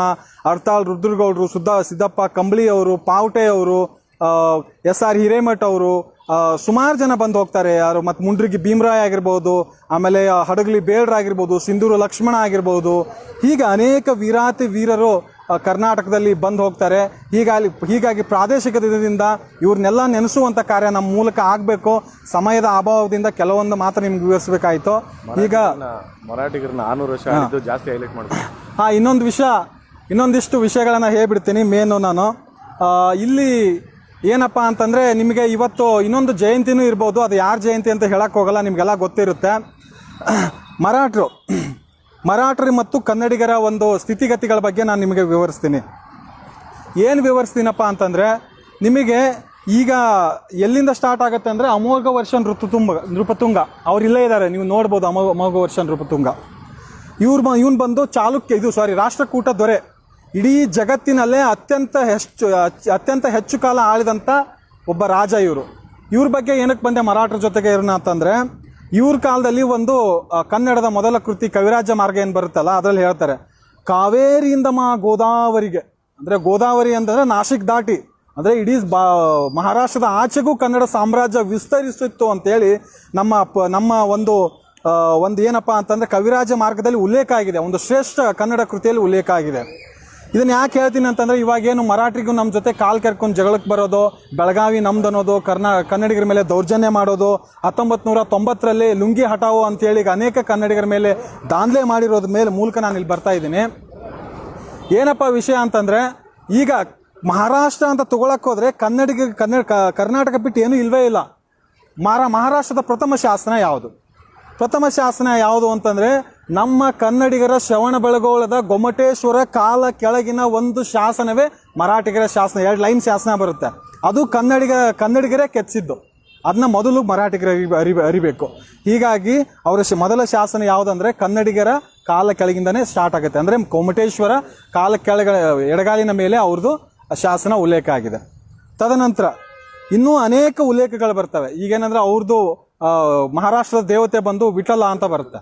ಅರಟಾಳ್ ರುದ್ರಗೌಡರು, ಸಿದ್ದಪ್ಪ ಕಂಬಳಿ ಅವರು, ಪಾವಟೆ ಅವರು, SR ಹಿರೇಮಠ್ ಅವರು, ಸುಮಾರು ಜನ ಬಂದು ಹೋಗ್ತಾರೆ. ಯಾರು ಮತ್ತು ಮುಂಡ್ರಿಗಿ ಭೀಮರಾಯ ಆಗಿರ್ಬೋದು, ಆಮೇಲೆ ಹಡಗಲಿ ಬೇಡ್ರಾಗಿರ್ಬೋದು, ಸಿಂಧೂರು ಲಕ್ಷ್ಮಣ ಆಗಿರ್ಬೋದು. ಹೀಗೆ ಅನೇಕ ವೀರರು ಕರ್ನಾಟಕದಲ್ಲಿ ಬಂದು ಹೋಗ್ತಾರೆ. ಹೀಗಾಗಿ ಪ್ರಾದೇಶಿಕದಿಂದ ಇವ್ರನ್ನೆಲ್ಲ ನೆನೆಸುವಂಥ ಕಾರ್ಯ ನಮ್ಮ ಮೂಲಕ ಆಗಬೇಕು. ಸಮಯದ ಅಭಾವದಿಂದ ಕೆಲವೊಂದು ಮಾತ್ರ ನಿಮ್ಗೆ ವಿವರಿಸಬೇಕಾಯಿತು. ಈಗ ಮರಾಠಿಗರನ್ನ 600 ವರ್ಷ ಜಾಸ್ತಿ ಹೈಲೈಟ್ ಮಾಡ್ತೀನಿ. ಇನ್ನೊಂದಿಷ್ಟು ವಿಷಯಗಳನ್ನು ಹೇಳ್ಬಿಡ್ತೀನಿ. ಮೇನು ನಾನು ಇಲ್ಲಿ ಏನಪ್ಪ ಅಂತಂದರೆ, ನಿಮಗೆ ಇವತ್ತು ಇನ್ನೊಂದು ಜಯಂತಿನೂ ಇರ್ಬೋದು. ಅದು ಯಾರ ಜಯಂತಿ ಅಂತ ಹೇಳಕ್ಕೆ ಹೋಗಲ್ಲ, ನಿಮಗೆಲ್ಲ ಗೊತ್ತಿರುತ್ತೆ. ಮರಾಠರು ಮತ್ತು ಕನ್ನಡಿಗರ ಒಂದು ಸ್ಥಿತಿಗತಿಗಳ ಬಗ್ಗೆ ನಾನು ನಿಮಗೆ ವಿವರಿಸ್ತೀನಿ. ಏನು ವಿವರಿಸ್ತೀನಪ್ಪ ಅಂತಂದರೆ, ನಿಮಗೆ ಈಗ ಎಲ್ಲಿಂದ ಸ್ಟಾರ್ಟ್ ಆಗುತ್ತೆ ಅಂದರೆ, ಅಮೋಘ ವರ್ಷ ನೃಪತುಂಗ ಅವರಿಲ್ಲೇ ಇದ್ದಾರೆ, ನೀವು ನೋಡ್ಬೋದು. ಅಮೋಘ ವರ್ಷ ನೃಪತುಂಗ ಇವನು ಬಂದು ರಾಷ್ಟ್ರಕೂಟ ದೊರೆ. ಇಡೀ ಜಗತ್ತಿನಲ್ಲೇ ಅತ್ಯಂತ ಹೆಚ್ಚು ಕಾಲ ಆಳಿದಂಥ ಒಬ್ಬ ರಾಜ ಇವ್ರ ಬಗ್ಗೆ ಏನಕ್ಕೆ ಬಂದೆ ಮರಾಠರ ಜೊತೆಗೆ ಇರೋಣ ಅಂತಂದರೆ, ಇವ್ರ ಕಾಲದಲ್ಲಿ ಒಂದು ಕನ್ನಡದ ಮೊದಲ ಕೃತಿ ಕವಿರಾಜ ಮಾರ್ಗ ಏನು ಬರುತ್ತಲ್ಲ, ಅದರಲ್ಲಿ ಹೇಳ್ತಾರೆ, ಕಾವೇರಿಯಿಂದ ಗೋದಾವರಿಗೆ, ಅಂದರೆ ಗೋದಾವರಿ ಅಂತಂದರೆ ನಾಶಿಕ್ ದಾಟಿ, ಅಂದರೆ ಇಡೀ ಮಹಾರಾಷ್ಟ್ರದ ಆಚೆಗೂ ಕನ್ನಡ ಸಾಮ್ರಾಜ್ಯ ವಿಸ್ತರಿಸಿತ್ತು ಅಂತೇಳಿ ನಮ್ಮ ಒಂದು ಏನಪ್ಪ ಅಂತಂದರೆ ಕವಿರಾಜ ಮಾರ್ಗದಲ್ಲಿ ಉಲ್ಲೇಖ ಆಗಿದೆ. ಒಂದು ಶ್ರೇಷ್ಠ ಕನ್ನಡ ಕೃತಿಯಲ್ಲಿ ಉಲ್ಲೇಖ ಆಗಿದೆ. ಇದನ್ನು ಯಾಕೆ ಹೇಳ್ತೀನಿ ಅಂತಂದರೆ, ಇವಾಗೇನು ಮರಾಠಿಗೂ ನಮ್ಮ ಜೊತೆ ಕಾಲು ಕೆರ್ಕೊಂಡು ಜಗಳಕ್ಕೆ ಬರೋದು, ಬೆಳಗಾವಿ ನಮ್ದು ಅನ್ನೋದು, ಕನ್ನಡಿಗರ ಮೇಲೆ ದೌರ್ಜನ್ಯ ಮಾಡೋದು, 1990ರಲ್ಲಿ ಲುಂಗಿ ಹಟಾವೋ ಅಂತೇಳಿ ಈಗ ಅನೇಕ ಕನ್ನಡಿಗರ ಮೇಲೆ ದಾಂಧಲೆ ಮಾಡಿರೋದ್ರ ಮೂಲಕ ನಾನು ಇಲ್ಲಿ ಬರ್ತಾ ಇದ್ದೀನಿ. ಏನಪ್ಪ ವಿಷಯ ಅಂತಂದರೆ, ಈಗ ಮಹಾರಾಷ್ಟ್ರ ಅಂತ ತೊಗೊಳಕ್ಕೆ ಹೋದರೆ ಕರ್ನಾಟಕ ಬಿಟ್ಟು ಏನೂ ಇಲ್ಲವೇ ಇಲ್ಲ. ಮಹಾರಾಷ್ಟ್ರದ ಪ್ರಥಮ ಶಾಸನ ಯಾವುದು ಅಂತಂದರೆ, ನಮ್ಮ ಕನ್ನಡಿಗರ ಶ್ರವಣಬೆಳಗೊಳದ ಗೊಮ್ಮಟೇಶ್ವರ ಕಾಲ ಕೆಳಗಿನ ಒಂದು ಶಾಸನವೇ ಮರಾಠಿಗರ ಶಾಸನ. 2 ಲೈನ್ ಶಾಸನ ಬರುತ್ತೆ. ಅದು ಕನ್ನಡಿಗರೇ ಕೆತ್ತಿಸಿದ್ದು. ಅದನ್ನ ಮೊದಲು ಮರಾಠಿಗರ ಅರಿಬೇಕು. ಹೀಗಾಗಿ ಅವರ ಮೊದಲ ಶಾಸನ ಯಾವುದಂದರೆ ಕನ್ನಡಿಗರ ಕಾಲ ಕೆಳಗಿಂದನೇ ಸ್ಟಾರ್ಟ್ ಆಗುತ್ತೆ. ಅಂದರೆ ಗೊಮ್ಮಟೇಶ್ವರ ಕಾಲ ಎಡಗಾಲಿನ ಮೇಲೆ ಅವ್ರದ್ದು ಶಾಸನ ಉಲ್ಲೇಖ ಆಗಿದೆ. ತದನಂತರ ಇನ್ನೂ ಅನೇಕ ಉಲ್ಲೇಖಗಳು ಬರ್ತವೆ. ಈಗೇನಂದ್ರೆ ಅವ್ರದ್ದು ಮಹಾರಾಷ್ಟ್ರದ ದೇವತೆ ಬಂದು ವಿಠಲ ಅಂತ ಬರುತ್ತೆ.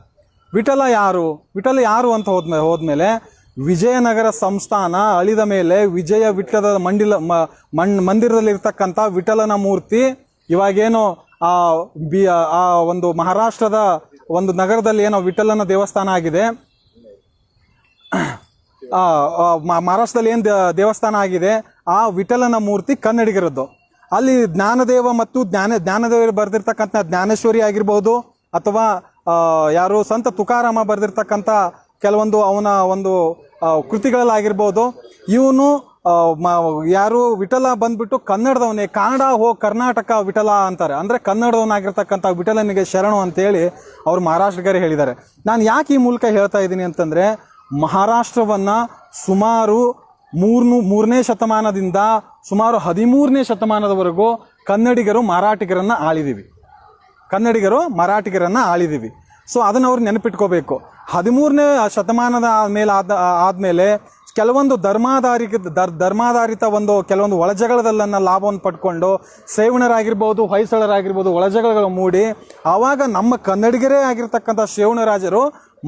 ವಿಠಲ ಯಾರು ಅಂತ ಹೋದ್ಮೇಲೆ ವಿಜಯನಗರ ಸಂಸ್ಥಾನ ಅಳಿದ ಮೇಲೆ ವಿಜಯ ವಿಠಲದ ಮಂದಿರದಲ್ಲಿರ್ತಕ್ಕಂಥ ವಿಠಲನ ಮೂರ್ತಿ ಇವಾಗೇನೋ ಆ ಒಂದು ಮಹಾರಾಷ್ಟ್ರದ ಒಂದು ನಗರದಲ್ಲಿ ಏನೋ ವಿಠಲನ ದೇವಸ್ಥಾನ ಆಗಿದೆ. ಮಹಾರಾಷ್ಟ್ರದಲ್ಲಿ ಏನು ದೇವಸ್ಥಾನ ಆಗಿದೆ, ಆ ವಿಠಲನ ಮೂರ್ತಿ ಕನ್ನಡಿಗರದ್ದು. ಅಲ್ಲಿ ಜ್ಞಾನದೇವ ಮತ್ತು ಜ್ಞಾನದೇವರು ಬರೆದಿರ್ತಕ್ಕಂಥ ಜ್ಞಾನೇಶ್ವರಿ ಆಗಿರ್ಬೋದು, ಅಥವಾ ಯಾರು ಸಂತ ತುಕಾರಾಮ ಬರೆದಿರ್ತಕ್ಕಂಥ ಕೆಲವೊಂದು ಅವನ ಒಂದು ಕೃತಿಗಳಲ್ಲಾಗಿರ್ಬೋದು. ಇವನು ಯಾರು ವಿಠಲ ಬಂದ್ಬಿಟ್ಟು ಕನ್ನಡದವನೇ, ಕರ್ನಾಟಕ ವಿಠಲ ಅಂತಾರೆ. ಅಂದರೆ ಕನ್ನಡದವನಾಗಿರ್ತಕ್ಕಂಥ ವಿಠಲನಿಗೆ ಶರಣು ಅಂತೇಳಿ ಅವರು ಮಹಾರಾಷ್ಟ್ರಿಗರೇ ಹೇಳಿದ್ದಾರೆ. ನಾನು ಯಾಕೆ ಈ ಮೂಲಕ ಹೇಳ್ತಾ ಇದ್ದೀನಿ ಅಂತಂದರೆ, ಮಹಾರಾಷ್ಟ್ರವನ್ನು ಸುಮಾರು ಮೂರನೇ ಶತಮಾನದಿಂದ ಸುಮಾರು 13ನೇ ಶತಮಾನದವರೆಗೂ ಕನ್ನಡಿಗರು ಮರಾಠಿಗರನ್ನು ಆಳಿದೀವಿ. ಸೊ ಅದನ್ನು ಅವ್ರು ನೆನಪಿಟ್ಕೋಬೇಕು. 13ನೇ ಶತಮಾನದ ಆದಮೇಲೆ ಕೆಲವೊಂದು ಧರ್ಮಾಧಾರಿತ ಕೆಲವೊಂದು ಒಳಜಗಳದಲ್ಲನ್ನ ಲಾಭವನ್ನು ಪಡ್ಕೊಂಡು ಸೇವಣರಾಗಿರ್ಬೋದು, ಹೊಯ್ಸಳರಾಗಿರ್ಬೋದು ಒಳಜಗಳಗಳು ಮೂಡಿ ಆವಾಗ ನಮ್ಮ ಕನ್ನಡಿಗರೇ ಆಗಿರ್ತಕ್ಕಂಥ ಶೇವಣರಾಜರು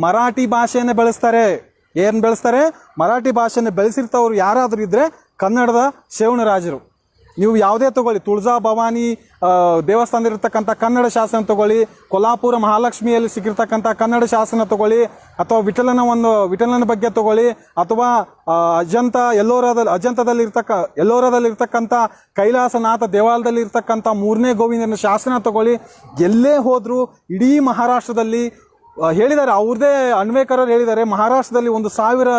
ಮರಾಠಿ ಭಾಷೆಯನ್ನೇ ಬೆಳೆಸ್ತಾರೆ. ಏನು ಬೆಳೆಸ್ತಾರೆ? ಮರಾಠಿ ಭಾಷೆಯನ್ನು ಬೆಳೆಸಿರ್ತವ್ರು ಯಾರಾದರೂ ಇದ್ದರೆ ಕನ್ನಡದ ಶೇವಣರಾಜರು. ನೀವು ಯಾವುದೇ ತಗೊಳ್ಳಿ, ತುಳಜಾ ಭವಾನಿ ದೇವಸ್ಥಾನದಲ್ಲಿರ್ತಕ್ಕಂಥ ಕನ್ನಡ ಶಾಸನ ತಗೊಳ್ಳಿ, ಕೊಲ್ಹಾಪುರ ಮಹಾಲಕ್ಷ್ಮಿಯಲ್ಲಿ ಸಿಕ್ಕಿರ್ತಕ್ಕಂಥ ಕನ್ನಡ ಶಾಸನ ತಗೊಳ್ಳಿ, ಅಥವಾ ವಿಠಲನ ಬಗ್ಗೆ ತಗೊಳ್ಳಿ, ಅಥವಾ ಎಲ್ಲೋರದಲ್ಲಿರ್ತಕ್ಕಂಥ ಕೈಲಾಸನಾಥ ದೇವಾಲಯದಲ್ಲಿ ಇರ್ತಕ್ಕಂಥ 3ನೇ ಗೋವಿಂದನ ಶಾಸನ ತಗೊಳ್ಳಿ. ಎಲ್ಲೇ ಹೋದರೂ ಇಡೀ ಮಹಾರಾಷ್ಟ್ರದಲ್ಲಿ ಹೇಳಿದ್ದಾರೆ, ಅವ್ರದ್ದೇ ಅನ್ವೇಕರರು ಹೇಳಿದ್ದಾರೆ, ಮಹಾರಾಷ್ಟ್ರದಲ್ಲಿ 1000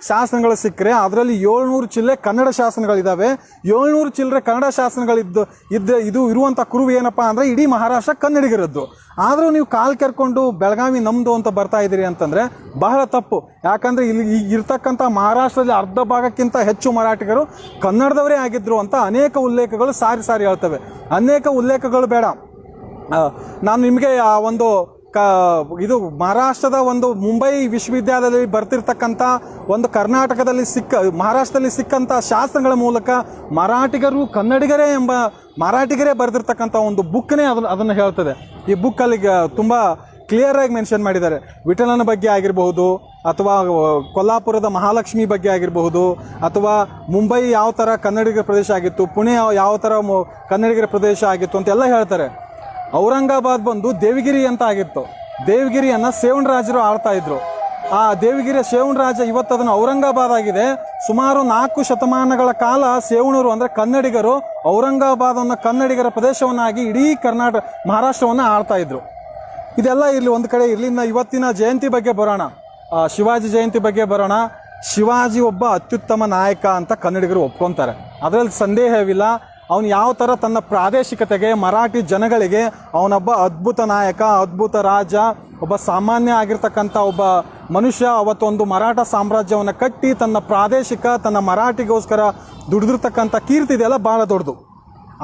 ಶಾಸನಗಳು ಸಿಕ್ಕರೆ ಅದರಲ್ಲಿ 700 ಚಿಲ್ಲರೆ ಕನ್ನಡ ಶಾಸನಗಳಿದ್ದಾವೆ. 700 ಚಿಲ್ಲರೆ ಕನ್ನಡ ಶಾಸನಗಳಿದ್ದು ಇರುವಂಥ ಕುರುವು ಏನಪ್ಪ ಅಂದರೆ ಇಡೀ ಮಹಾರಾಷ್ಟ್ರ ಕನ್ನಡಿಗರದ್ದು. ಆದರೂ ನೀವು ಕಾಲು ಕೆರ್ಕೊಂಡು ಬೆಳಗಾವಿ ನಮ್ಮದು ಅಂತ ಬರ್ತಾ ಇದ್ದೀರಿ ಅಂತಂದರೆ ಬಹಳ ತಪ್ಪು. ಯಾಕಂದರೆ ಇಲ್ಲಿ ಇರ್ತಕ್ಕಂಥ ಮಹಾರಾಷ್ಟ್ರದಲ್ಲಿ ಅರ್ಧ ಭಾಗಕ್ಕಿಂತ ಹೆಚ್ಚು ಮರಾಠಿಗರು ಕನ್ನಡದವರೇ ಆಗಿದ್ದರು ಅಂತ ಅನೇಕ ಉಲ್ಲೇಖಗಳು ಸಾರಿ ಹೇಳ್ತವೆ. ಅನೇಕ ಉಲ್ಲೇಖಗಳು ಬೇಡ, ನಾನು ನಿಮಗೆ ಆ ಒಂದು ಇದು ಮಹಾರಾಷ್ಟ್ರದ ಒಂದು ಮುಂಬೈ ವಿಶ್ವವಿದ್ಯಾಲಯದಲ್ಲಿ ಬರ್ತಿರ್ತಕ್ಕಂಥ ಒಂದು ಮಹಾರಾಷ್ಟ್ರದಲ್ಲಿ ಸಿಕ್ಕಂಥ ಶಾಸನಗಳ ಮೂಲಕ ಮರಾಠಿಗರೇ ಬರೆದಿರ್ತಕ್ಕಂಥ ಒಂದು ಬುಕ್ನೇ ಅದನ್ನು ಹೇಳ್ತದೆ. ಈ ಬುಕ್ಕಲ್ಲಿ ತುಂಬ ಕ್ಲಿಯರಾಗಿ ಮೆನ್ಷನ್ ಮಾಡಿದ್ದಾರೆ. ವಿಠಲನ ಬಗ್ಗೆ ಆಗಿರಬಹುದು, ಅಥವಾ ಕೊಲ್ಹಾಪುರದ ಮಹಾಲಕ್ಷ್ಮಿ ಬಗ್ಗೆ ಆಗಿರಬಹುದು, ಅಥವಾ ಮುಂಬೈ ಯಾವ ಥರ ಕನ್ನಡಿಗರ ಪ್ರದೇಶ ಆಗಿತ್ತು, ಪುಣೆ ಯಾವ ಥರ ಕನ್ನಡಿಗರ ಪ್ರದೇಶ ಆಗಿತ್ತು ಅಂತೆಲ್ಲ ಹೇಳ್ತಾರೆ. ಔರಂಗಾಬಾದ್ ಬಂದು ದೇವಗಿರಿ ಅಂತ ಆಗಿತ್ತು. ದೇವಗಿರಿಯನ್ನು ಸೇವಣರಾಜರು ಆಳ್ತಾ ಇದ್ರು. ಆ ದೇವಗಿರಿಯ ಸೇವಣರಾಜ ಇವತ್ತು ಅದನ್ನು ಔರಂಗಾಬಾದ್ ಆಗಿದೆ. ಸುಮಾರು 4 ಶತಮಾನಗಳ ಕಾಲ ಸೇವಣರು ಅಂದರೆ ಕನ್ನಡಿಗರು ಔರಂಗಾಬಾದನ್ನು ಕನ್ನಡಿಗರ ಪ್ರದೇಶವನ್ನಾಗಿ ಇಡೀ ಮಹಾರಾಷ್ಟ್ರವನ್ನು ಆಳ್ತಾ ಇದ್ರು. ಇದೆಲ್ಲ ಇರಲಿ ಒಂದು ಕಡೆ ಇರಲಿ. ಇವತ್ತಿನ ಜಯಂತಿ ಬಗ್ಗೆ ಬರೋಣ, ಶಿವಾಜಿ ಜಯಂತಿ ಬಗ್ಗೆ ಬರೋಣ. ಶಿವಾಜಿ ಒಬ್ಬ ಅತ್ಯುತ್ತಮ ನಾಯಕ ಅಂತ ಕನ್ನಡಿಗರು ಒಪ್ಕೊತಾರೆ, ಅದರಲ್ಲಿ ಸಂದೇಹವಿಲ್ಲ. ಅವನು ಯಾವ ಥರ ತನ್ನ ಪ್ರಾದೇಶಿಕತೆಗೆ ಮರಾಠಿ ಜನಗಳಿಗೆ ಅವನೊಬ್ಬ ಅದ್ಭುತ ನಾಯಕ, ಅದ್ಭುತ ರಾಜ, ಒಬ್ಬ ಸಾಮಾನ್ಯ ಆಗಿರ್ತಕ್ಕಂಥ ಒಬ್ಬ ಮನುಷ್ಯ. ಅವತ್ತೊಂದು ಮರಾಠ ಸಾಮ್ರಾಜ್ಯವನ್ನು ಕಟ್ಟಿ ತನ್ನ ಮರಾಠಿಗೋಸ್ಕರ ದುಡಿದಿರ್ತಕ್ಕಂಥ ಕೀರ್ತಿ ಇದೆಲ್ಲ ಭಾಳ ದೊಡ್ಡದು.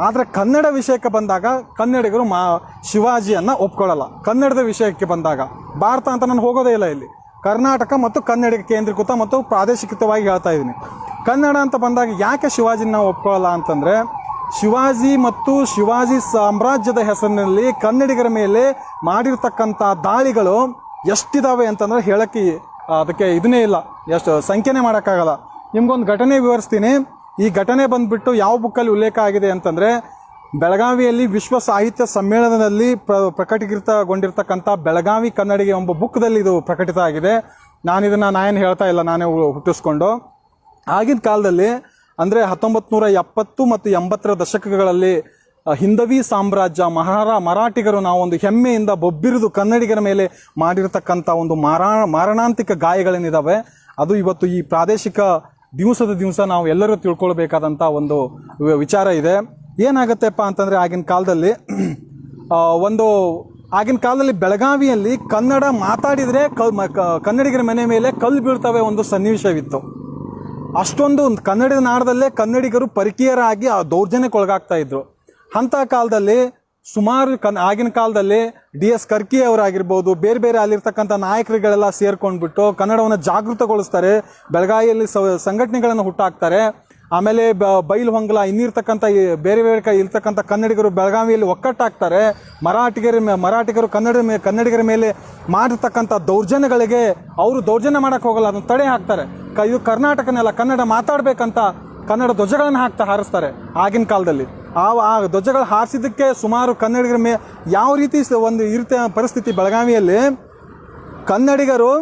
ಆದರೆ ಕನ್ನಡ ವಿಷಯಕ್ಕೆ ಬಂದಾಗ ಕನ್ನಡಿಗರು ಶಿವಾಜಿಯನ್ನು ಒಪ್ಕೊಳ್ಳಲ್ಲ. ಕನ್ನಡದ ವಿಷಯಕ್ಕೆ ಬಂದಾಗ ಭಾರತ ಅಂತ ನಾನು ಹೋಗೋದೇ ಇಲ್ಲ, ಇಲ್ಲಿ ಕರ್ನಾಟಕ ಮತ್ತು ಕನ್ನಡಿಗ ಕೇಂದ್ರೀಕೃತ ಮತ್ತು ಪ್ರಾದೇಶಿಕವಾಗಿ ಹೇಳ್ತಾ ಇದ್ದೀನಿ. ಕನ್ನಡ ಅಂತ ಬಂದಾಗ ಯಾಕೆ ಶಿವಾಜಿನ ಒಪ್ಕೊಳ್ಳಲ್ಲ ಅಂತಂದರೆ, ಶಿವಾಜಿ ಮತ್ತು ಶಿವಾಜಿ ಸಾಮ್ರಾಜ್ಯದ ಹೆಸರಿನಲ್ಲಿ ಕನ್ನಡಿಗರ ಮೇಲೆ ಮಾಡಿರ್ತಕ್ಕಂಥ ದಾಳಿಗಳು ಎಷ್ಟಿದ್ದಾವೆ ಅಂತಂದರೆ ಹೇಳಕ್ಕೆ ಅದಕ್ಕೆ ಇದನ್ನೇ ಇಲ್ಲ, ಎಷ್ಟು ಸಂಖ್ಯೆನೇ ಮಾಡೋಕ್ಕಾಗಲ್ಲ. ನಿಮ್ಗೊಂದು ಘಟನೆ ವಿವರಿಸ್ತೀನಿ. ಈ ಘಟನೆ ಬಂದುಬಿಟ್ಟು ಯಾವ ಬುಕ್ಕಲ್ಲಿ ಉಲ್ಲೇಖ ಆಗಿದೆ ಅಂತಂದರೆ, ಬೆಳಗಾವಿಯಲ್ಲಿ ವಿಶ್ವ ಸಾಹಿತ್ಯ ಸಮ್ಮೇಳನದಲ್ಲಿ ಪ್ರಕಟೀಕೃತಗೊಂಡಿರ್ತಕ್ಕಂಥ ಬೆಳಗಾವಿ ಕನ್ನಡಿಗೆ ಎಂಬ ಬುಕ್ದಲ್ಲಿ ಇದು ಪ್ರಕಟಿತ ಆಗಿದೆ. ನಾನೇನು ಹೇಳ್ತಾ ಇಲ್ಲ, ನಾನೇ ಹುಟ್ಟಿಸ್ಕೊಂಡು. ಆಗಿನ ಕಾಲದಲ್ಲಿ ಅಂದರೆ 1970 ಮತ್ತು 80ರ ದಶಕಗಳಲ್ಲಿ ಹಿಂದವಿ ಸಾಮ್ರಾಜ್ಯ ಮರಾಠಿಗರು ನಾವೊಂದು ಹೆಮ್ಮೆಯಿಂದ ಬೊಬ್ಬಿರಿದು ಕನ್ನಡಿಗರ ಮೇಲೆ ಮಾಡಿರ್ತಕ್ಕಂಥ ಒಂದು ಮಾರಣಾಂತಿಕ ಗಾಯಗಳೇನಿದ್ದಾವೆ ಅದು ಇವತ್ತು ಈ ಪ್ರಾದೇಶಿಕ ದಿವಸ ನಾವು ಎಲ್ಲರೂ ತಿಳ್ಕೊಳ್ಬೇಕಾದಂಥ ಒಂದು ವಿಚಾರ ಇದೆ. ಏನಾಗುತ್ತೆಪ್ಪ ಅಂತಂದರೆ ಆಗಿನ ಕಾಲದಲ್ಲಿ ಬೆಳಗಾವಿಯಲ್ಲಿ ಕನ್ನಡ ಮಾತಾಡಿದರೆ ಕನ್ನಡಿಗರ ಮನೆ ಮೇಲೆ ಕಲ್ಲು ಬೀಳ್ತವೆ ಒಂದು ಸನ್ನಿವೇಶವಿತ್ತು. ಅಷ್ಟೊಂದು ಕನ್ನಡದ ನಾಡದಲ್ಲೇ ಕನ್ನಡಿಗರು ಪರಕೀಯರಾಗಿ ಆ ದೌರ್ಜನ್ಯಕ್ಕೊಳಗಾಗ್ತಾ ಇದ್ರು. ಅಂಥ ಕಾಲದಲ್ಲಿ ಸುಮಾರು ಆಗಿನ ಕಾಲದಲ್ಲಿ DS ಕರ್ಕಿ ಅವರಾಗಿರ್ಬೋದು, ಬೇರೆ ಬೇರೆ ಅಲ್ಲಿರ್ತಕ್ಕಂಥ ನಾಯಕರುಗಳೆಲ್ಲ ಸೇರ್ಕೊಂಡ್ಬಿಟ್ಟು ಕನ್ನಡವನ್ನು ಜಾಗೃತಗೊಳಿಸ್ತಾರೆ, ಬೆಳಗಾವಿಯಲ್ಲಿ ಸಂಘಟನೆಗಳನ್ನು ಹುಟ್ಟಾಕ್ತಾರೆ. ಆಮೇಲೆ ಬೈಲ್ ಹೊಂಗಲ ಇನ್ನಿರ್ತಕ್ಕಂಥ ಬೇರೆ ಬೇರೆ ಇರ್ತಕ್ಕಂಥ ಕನ್ನಡಿಗರು ಬೆಳಗಾವಿಯಲ್ಲಿ ಒಕ್ಕಟ್ಟಾಗ್ತಾರೆ. ಮರಾಠಿಗರು ಕನ್ನಡಿಗರ ಮೇಲೆ ಮಾಡಿರ್ತಕ್ಕಂಥ ದೌರ್ಜನ್ಯಗಳಿಗೆ ಅವರು ದೌರ್ಜನ್ಯ ಮಾಡಕ್ಕೆ ಹೋಗಲ್ಲ, ಅದನ್ನು ತಡೆ ಹಾಕ್ತಾರೆ. ಇದು ಕರ್ನಾಟಕನೆಲ್ಲ ಕನ್ನಡ ಮಾತಾಡಬೇಕಂತ ಕನ್ನಡ ಧ್ವಜಗಳನ್ನು ಹಾರಿಸ್ತಾರೆ ಆಗಿನ ಕಾಲದಲ್ಲಿ. ಆ ಧ್ವಜಗಳು ಹಾರಿಸಿದ್ದಕ್ಕೆ ಸುಮಾರು ಕನ್ನಡಿಗರ ಯಾವ ರೀತಿ ಒಂದು ಪರಿಸ್ಥಿತಿ ಬೆಳಗಾವಿಯಲ್ಲಿ ಕನ್ನಡಿಗರು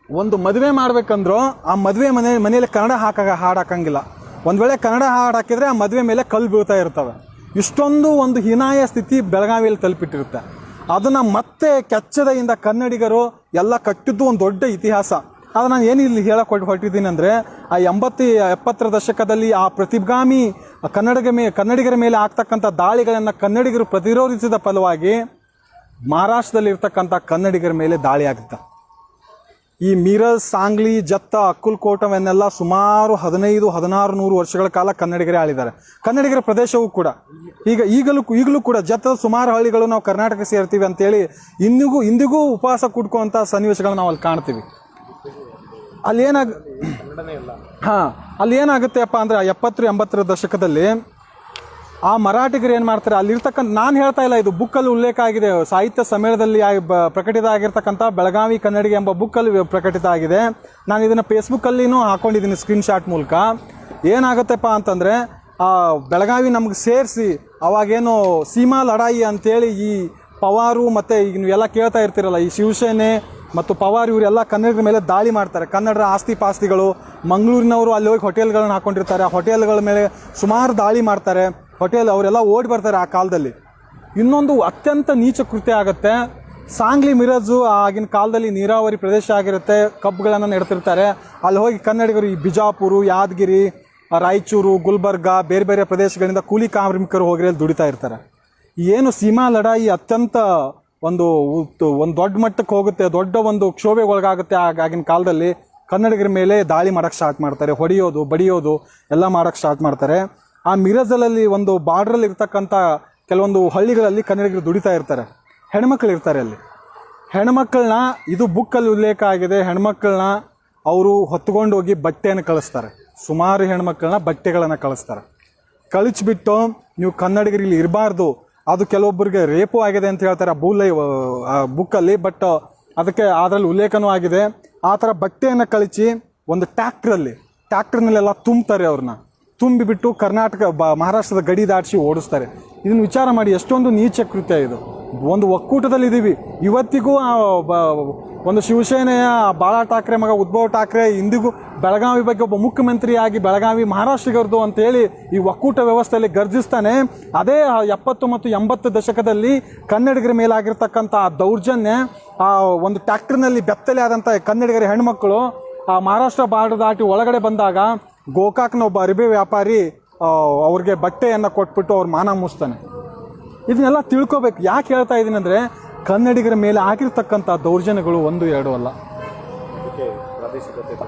ಒಂದು ಮದುವೆ ಮಾಡ್ಬೇಕಂದ್ರೂ ಆ ಮದುವೆ ಮನೆಯಲ್ಲಿ ಕನ್ನಡ ಹಾಡಾಕಂಗಿಲ್ಲ. ಒಂದು ವೇಳೆ ಕನ್ನಡ ಹಾಡು ಹಾಕಿದ್ರೆ ಆ ಮದುವೆ ಮೇಲೆ ಕಲ್ಲು ಬೀಳ್ತಾ ಇರ್ತವೆ. ಇಷ್ಟೊಂದು ಒಂದು ಹೀನಾಯ ಸ್ಥಿತಿ ಬೆಳಗಾವಿಯಲ್ಲಿ ತಲುಪಿಟ್ಟಿರುತ್ತೆ. ಅದನ್ನು ಮತ್ತೆ ಕೆಚ್ಚದೆಯಿಂದ ಕನ್ನಡಿಗರು ಎಲ್ಲ ಕಟ್ಟಿದ್ದು ಒಂದು ದೊಡ್ಡ ಇತಿಹಾಸ. ಅದು ನಾನು ಏನು ಇಲ್ಲಿ ಹೇಳಕ್ಕೆ ಹೊರಟಿದ್ದೀನಿ ಅಂದರೆ, ಆ 80-70ರ ದಶಕದಲ್ಲಿ ಆ ಪ್ರತಿಗಾಮಿ ಕನ್ನಡಿಗರ ಮೇಲೆ ಆಗ್ತಕ್ಕಂಥ ದಾಳಿಗಳನ್ನು ಕನ್ನಡಿಗರು ಪ್ರತಿರೋಧಿಸಿದ ಫಲವಾಗಿ ಮಹಾರಾಷ್ಟ್ರದಲ್ಲಿ ಇರ್ತಕ್ಕಂಥ ಕನ್ನಡಿಗರ ಮೇಲೆ ದಾಳಿ ಆಗುತ್ತೆ. ಈ ಮಿರಜ್, ಸಾಂಗ್ಲಿ, ಜತ್ತ, ಅಕ್ಕಲ್ಕೋಟವನ್ನೆಲ್ಲ ಸುಮಾರು 1500-1600 ವರ್ಷಗಳ ಕಾಲ ಕನ್ನಡಿಗರೇ ಆಳಿದ್ದಾರೆ. ಕನ್ನಡಿಗರ ಪ್ರದೇಶವೂ ಕೂಡ ಈಗಲೂ ಕೂಡ ಜತ್ತದ ಸುಮಾರು ಹಳ್ಳಿಗಳು ನಾವು ಕರ್ನಾಟಕ ಸೇರ್ತೀವಿ ಅಂತೇಳಿ ಇಂದಿಗೂ ಉಪವಾಸ ಕೂಡ್ಕೊಳ್ಳುವಂಥ ಸನ್ನಿವೇಶಗಳನ್ನ ನಾವು ಅಲ್ಲಿ ಕಾಣ್ತೀವಿ. ಅಲ್ಲಿ ಏನಾಗುತ್ತೆಪ್ಪ ಅಂದ್ರೆ 70-80ರ ದಶಕದಲ್ಲಿ ಆ ಮರಾಠಿಗರು ಏನು ಮಾಡ್ತಾರೆ, ಅಲ್ಲಿರ್ತಕ್ಕಂಥ, ನಾನು ಹೇಳ್ತಾ ಇಲ್ಲ, ಇದು ಬುಕ್ಕಲ್ಲಿ ಉಲ್ಲೇಖ ಆಗಿದೆ, ಸಾಹಿತ್ಯ ಸಮ್ಮೇಳನದಲ್ಲಿ ಪ್ರಕಟಿತ ಆಗಿರ್ತಕ್ಕಂಥ ಬೆಳಗಾವಿ ಕನ್ನಡಿಗ ಎಂಬ ಬುಕ್ಕಲ್ಲಿ ಪ್ರಕಟಿತ ಆಗಿದೆ. ನಾನು ಇದನ್ನು ಫೇಸ್ಬುಕ್ಕಲ್ಲಿನೂ ಹಾಕೊಂಡಿದ್ದೀನಿ ಸ್ಕ್ರೀನ್ಶಾಟ್ ಮೂಲಕ. ಏನಾಗುತ್ತೆಪ್ಪ ಅಂತಂದರೆ, ಆ ಬೆಳಗಾವಿ ನಮ್ಗೆ ಸೇರಿಸಿ ಅವಾಗೇನು ಸೀಮಾ ಲಡಾಯಿ ಅಂತೇಳಿ ಈ ಪವಾರು ಮತ್ತು ಈಗ ನೀವೆಲ್ಲ ಕೇಳ್ತಾ ಇರ್ತೀರಲ್ಲ, ಈ ಶಿವಸೇನೆ ಮತ್ತು ಪವಾರ್ ಇವರೆಲ್ಲ ಕನ್ನಡಿಗರ ಮೇಲೆ ದಾಳಿ ಮಾಡ್ತಾರೆ. ಕನ್ನಡರ ಆಸ್ತಿ ಪಾಸ್ತಿಗಳು, ಮಂಗಳೂರಿನವರು ಅಲ್ಲಿ ಹೋಗಿ ಹೋಟೆಲ್ಗಳನ್ನ ಹಾಕೊಂಡಿರ್ತಾರೆ, ಆ ಹೋಟೆಲ್ಗಳ ಮೇಲೆ ಸುಮಾರು ದಾಳಿ ಮಾಡ್ತಾರೆ. ಅವರೆಲ್ಲ ಓಡಿ ಬರ್ತಾರೆ ಆ ಕಾಲದಲ್ಲಿ. ಇನ್ನೊಂದು ಅತ್ಯಂತ ನೀಚ ಕೃತ್ಯ ಆಗುತ್ತೆ. ಸಾಂಗ್ಲಿ, ಮಿರಜು ಆಗಿನ ಕಾಲದಲ್ಲಿ ನೀರಾವರಿ ಪ್ರದೇಶ ಆಗಿರುತ್ತೆ, ಕಬ್ಬುಗಳನ್ನು ನೆಡ್ತಿರ್ತಾರೆ. ಅಲ್ಲಿ ಹೋಗಿ ಕನ್ನಡಿಗರು ಈ ಬಿಜಾಪುರ, ಯಾದಗಿರಿ, ರಾಯಚೂರು, ಗುಲ್ಬರ್ಗ ಬೇರೆ ಬೇರೆ ಪ್ರದೇಶಗಳಿಂದ ಕೂಲಿ ಕಾರ್ಮಿಕರು ಹೋಗಿ ಅಲ್ಲಿ ದುಡಿತಾ ಇರ್ತಾರೆ. ಏನು ಸೀಮಾ ಲಡಾಯಿ ಅತ್ಯಂತ ಒಂದು ದೊಡ್ಡ ಮಟ್ಟಕ್ಕೆ ಹೋಗುತ್ತೆ, ದೊಡ್ಡ ಒಂದು ಕ್ಷೋಭೆಗೆ ಒಳಗಾಗುತ್ತೆ. ಆಗಿನ ಕಾಲದಲ್ಲಿ ಕನ್ನಡಿಗರ ಮೇಲೆ ದಾಳಿ ಮಾಡೋಕ್ಕೆ ಸ್ಟಾರ್ಟ್ ಮಾಡ್ತಾರೆ, ಹೊಡೆಯೋದು ಬಡಿಯೋದು ಎಲ್ಲ ಮಾಡೋಕ್ಕೆ ಸ್ಟಾರ್ಟ್ ಮಾಡ್ತಾರೆ. ಆ ಮಿರಜಲ್ಲಿ ಒಂದು ಬಾರ್ಡ್ರಲ್ಲಿ ಇರ್ತಕ್ಕಂಥ ಕೆಲವೊಂದು ಹಳ್ಳಿಗಳಲ್ಲಿ ಕನ್ನಡಿಗರು ದುಡಿತಾ ಇರ್ತಾರೆ, ಹೆಣ್ಮಕ್ಳು ಇರ್ತಾರೆ. ಅಲ್ಲಿ ಹೆಣ್ಮಕ್ಳನ್ನ, ಇದು ಬುಕ್ಕಲ್ಲಿ ಉಲ್ಲೇಖ ಆಗಿದೆ, ಹೆಣ್ಮಕ್ಳನ್ನ ಅವರು ಹೊತ್ಕೊಂಡು ಹೋಗಿ ಬಟ್ಟೆಯನ್ನು ಕಳಿಸ್ತಾರೆ. ಸುಮಾರು ಹೆಣ್ಮಕ್ಳನ್ನ ಬಟ್ಟೆಗಳನ್ನು ಕಳಿಸ್ತಾರೆ. ಕಳಿಸ್ಬಿಟ್ಟು ನೀವು ಕನ್ನಡಿಗರು ಇಲ್ಲಿ ಇರಬಾರ್ದು, ಅದು ಕೆಲವೊಬ್ಬರಿಗೆ ರೇಪು ಆಗಿದೆ ಅಂತ ಹೇಳ್ತಾರೆ ಬುಕ್ಕಲ್ಲಿ. ಬಟ್ ಅದರಲ್ಲಿ ಉಲ್ಲೇಖನೂ ಆಗಿದೆ. ಆ ಥರ ಬಟ್ಟೆಯನ್ನು ಕಳಿಸಿ ಒಂದು ಟ್ಯಾಕ್ಟ್ರ್ನಲ್ಲೆಲ್ಲ ತುಂಬ್ತಾರೆ. ಅವ್ರನ್ನ ತುಂಬಿಬಿಟ್ಟು ಮಹಾರಾಷ್ಟ್ರದ ಗಡಿ ದಾಟಿಸಿ ಓಡಿಸ್ತಾರೆ. ಇದನ್ನು ವಿಚಾರ ಮಾಡಿ, ಎಷ್ಟೊಂದು ನೀಚ ಕೃತ್ಯ ಇದು. ಒಂದು ಒಕ್ಕೂಟದಲ್ಲಿ ಇದ್ದೀವಿ ಇವತ್ತಿಗೂ. ಒಂದು ಶಿವಸೇನೆಯ ಬಾಳಾ ಠಾಕ್ರೆ ಮಗ ಉದ್ಧವ್ ಠಾಕ್ರೆ ಇಂದಿಗೂ ಬೆಳಗಾವಿ ಬಗ್ಗೆ ಒಬ್ಬ ಮುಖ್ಯಮಂತ್ರಿಯಾಗಿ ಬೆಳಗಾವಿ ಮಹಾರಾಷ್ಟ್ರಿಗರದು ಅಂತೇಳಿ ಈ ಒಕ್ಕೂಟ ವ್ಯವಸ್ಥೆಯಲ್ಲಿ ಗರ್ಜಿಸ್ತಾನೆ. ಅದೇ 70 ಮತ್ತು 80 ದಶಕದಲ್ಲಿ ಕನ್ನಡಿಗರ ಮೇಲಾಗಿರ್ತಕ್ಕಂಥ ದೌರ್ಜನ್ಯ, ಆ ಒಂದು ಟ್ಯಾಕ್ಟರ್ನಲ್ಲಿ ಬೆತ್ತಲೆ ಆದಂಥ ಕನ್ನಡಿಗರ ಹೆಣ್ಮಕ್ಳು ಆ ಮಹಾರಾಷ್ಟ್ರ ಬಾರ್ಡರ್ ದಾಟಿ ಒಳಗಡೆ ಬಂದಾಗ ಗೋಕಾಕ್ನ ಒಬ್ಬ ಅರಿಬೆ ವ್ಯಾಪಾರಿ ಅವ್ರಿಗೆ ಬಟ್ಟೆಯನ್ನು ಕೊಟ್ಬಿಟ್ಟು ಅವ್ರ ಮಾನ ಮುಚ್ತಾನೆ. ಇದನ್ನೆಲ್ಲ ತಿಳ್ಕೊಬೇಕು. ಯಾಕೆ ಹೇಳ್ತಾ ಇದ್ದೀನಿ ಅಂದರೆ, ಕನ್ನಡಿಗರ ಮೇಲೆ ಆಗಿರ್ತಕ್ಕಂಥ ದೌರ್ಜನ್ಯಗಳು 1-2 ಅಲ್ಲ.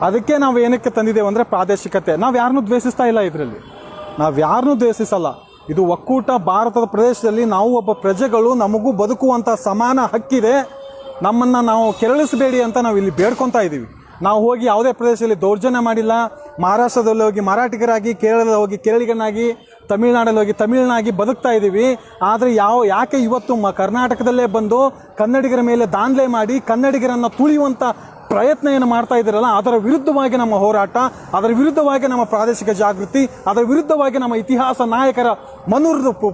ಅದಕ್ಕೆ ನಾವು ಏನಕ್ಕೆ ತಂದಿದ್ದೇವೆ ಅಂದರೆ ಪ್ರಾದೇಶಿಕತೆ. ನಾವು ಯಾರನ್ನೂ ದ್ವೇಷಿಸ್ತಾ ಇಲ್ಲ, ಇದರಲ್ಲಿ ನಾವು ಯಾರನ್ನೂ ದ್ವೇಷಿಸಲ್ಲ. ಇದು ಒಕ್ಕೂಟ ಭಾರತದ ಪ್ರದೇಶದಲ್ಲಿ ನಾವು ಒಬ್ಬ ಪ್ರಜೆಗಳು, ನಮಗೂ ಬದುಕುವಂಥ ಸಮಾನ ಹಕ್ಕಿದೆ, ನಮ್ಮನ್ನು ನಾವು ಕೆರಳಿಸಬೇಡಿ ಅಂತ ನಾವು ಇಲ್ಲಿ ಬೇಡ್ಕೊತಾ ಇದ್ದೀವಿ. ನಾವು ಹೋಗಿ ಯಾವುದೇ ಪ್ರದೇಶದಲ್ಲಿ ದೌರ್ಜನ್ಯ ಮಾಡಿಲ್ಲ. ಮಹಾರಾಷ್ಟ್ರದಲ್ಲಿ ಹೋಗಿ ಮರಾಠಿಗರಾಗಿ, ಕೇರಳದಲ್ಲಿ ಹೋಗಿ ಕೇರಳಿಗನಾಗಿ, ತಮಿಳುನಾಡಲ್ಲಿ ಹೋಗಿ ತಮಿಳನಾಗಿ ಬದುಕ್ತಾ ಇದ್ದೀವಿ. ಆದರೆ ಯಾಕೆ ಇವತ್ತು ಕರ್ನಾಟಕದಲ್ಲೇ ಬಂದು ಕನ್ನಡಿಗರ ಮೇಲೆ ದಾಂಧಲೆ ಮಾಡಿ ಕನ್ನಡಿಗರನ್ನು ತುಳಿಯುವಂಥ ಪ್ರಯತ್ನ ಏನು ಮಾಡ್ತಾ ಇದ್ದೀರಲ್ಲ, ಅದರ ವಿರುದ್ಧವಾಗಿ ನಮ್ಮ ಹೋರಾಟ, ಅದರ ವಿರುದ್ಧವಾಗಿ ನಮ್ಮ ಪ್ರಾದೇಶಿಕ ಜಾಗೃತಿ, ಅದರ ವಿರುದ್ಧವಾಗಿ ನಮ್ಮ ಇತಿಹಾಸ ನಾಯಕರ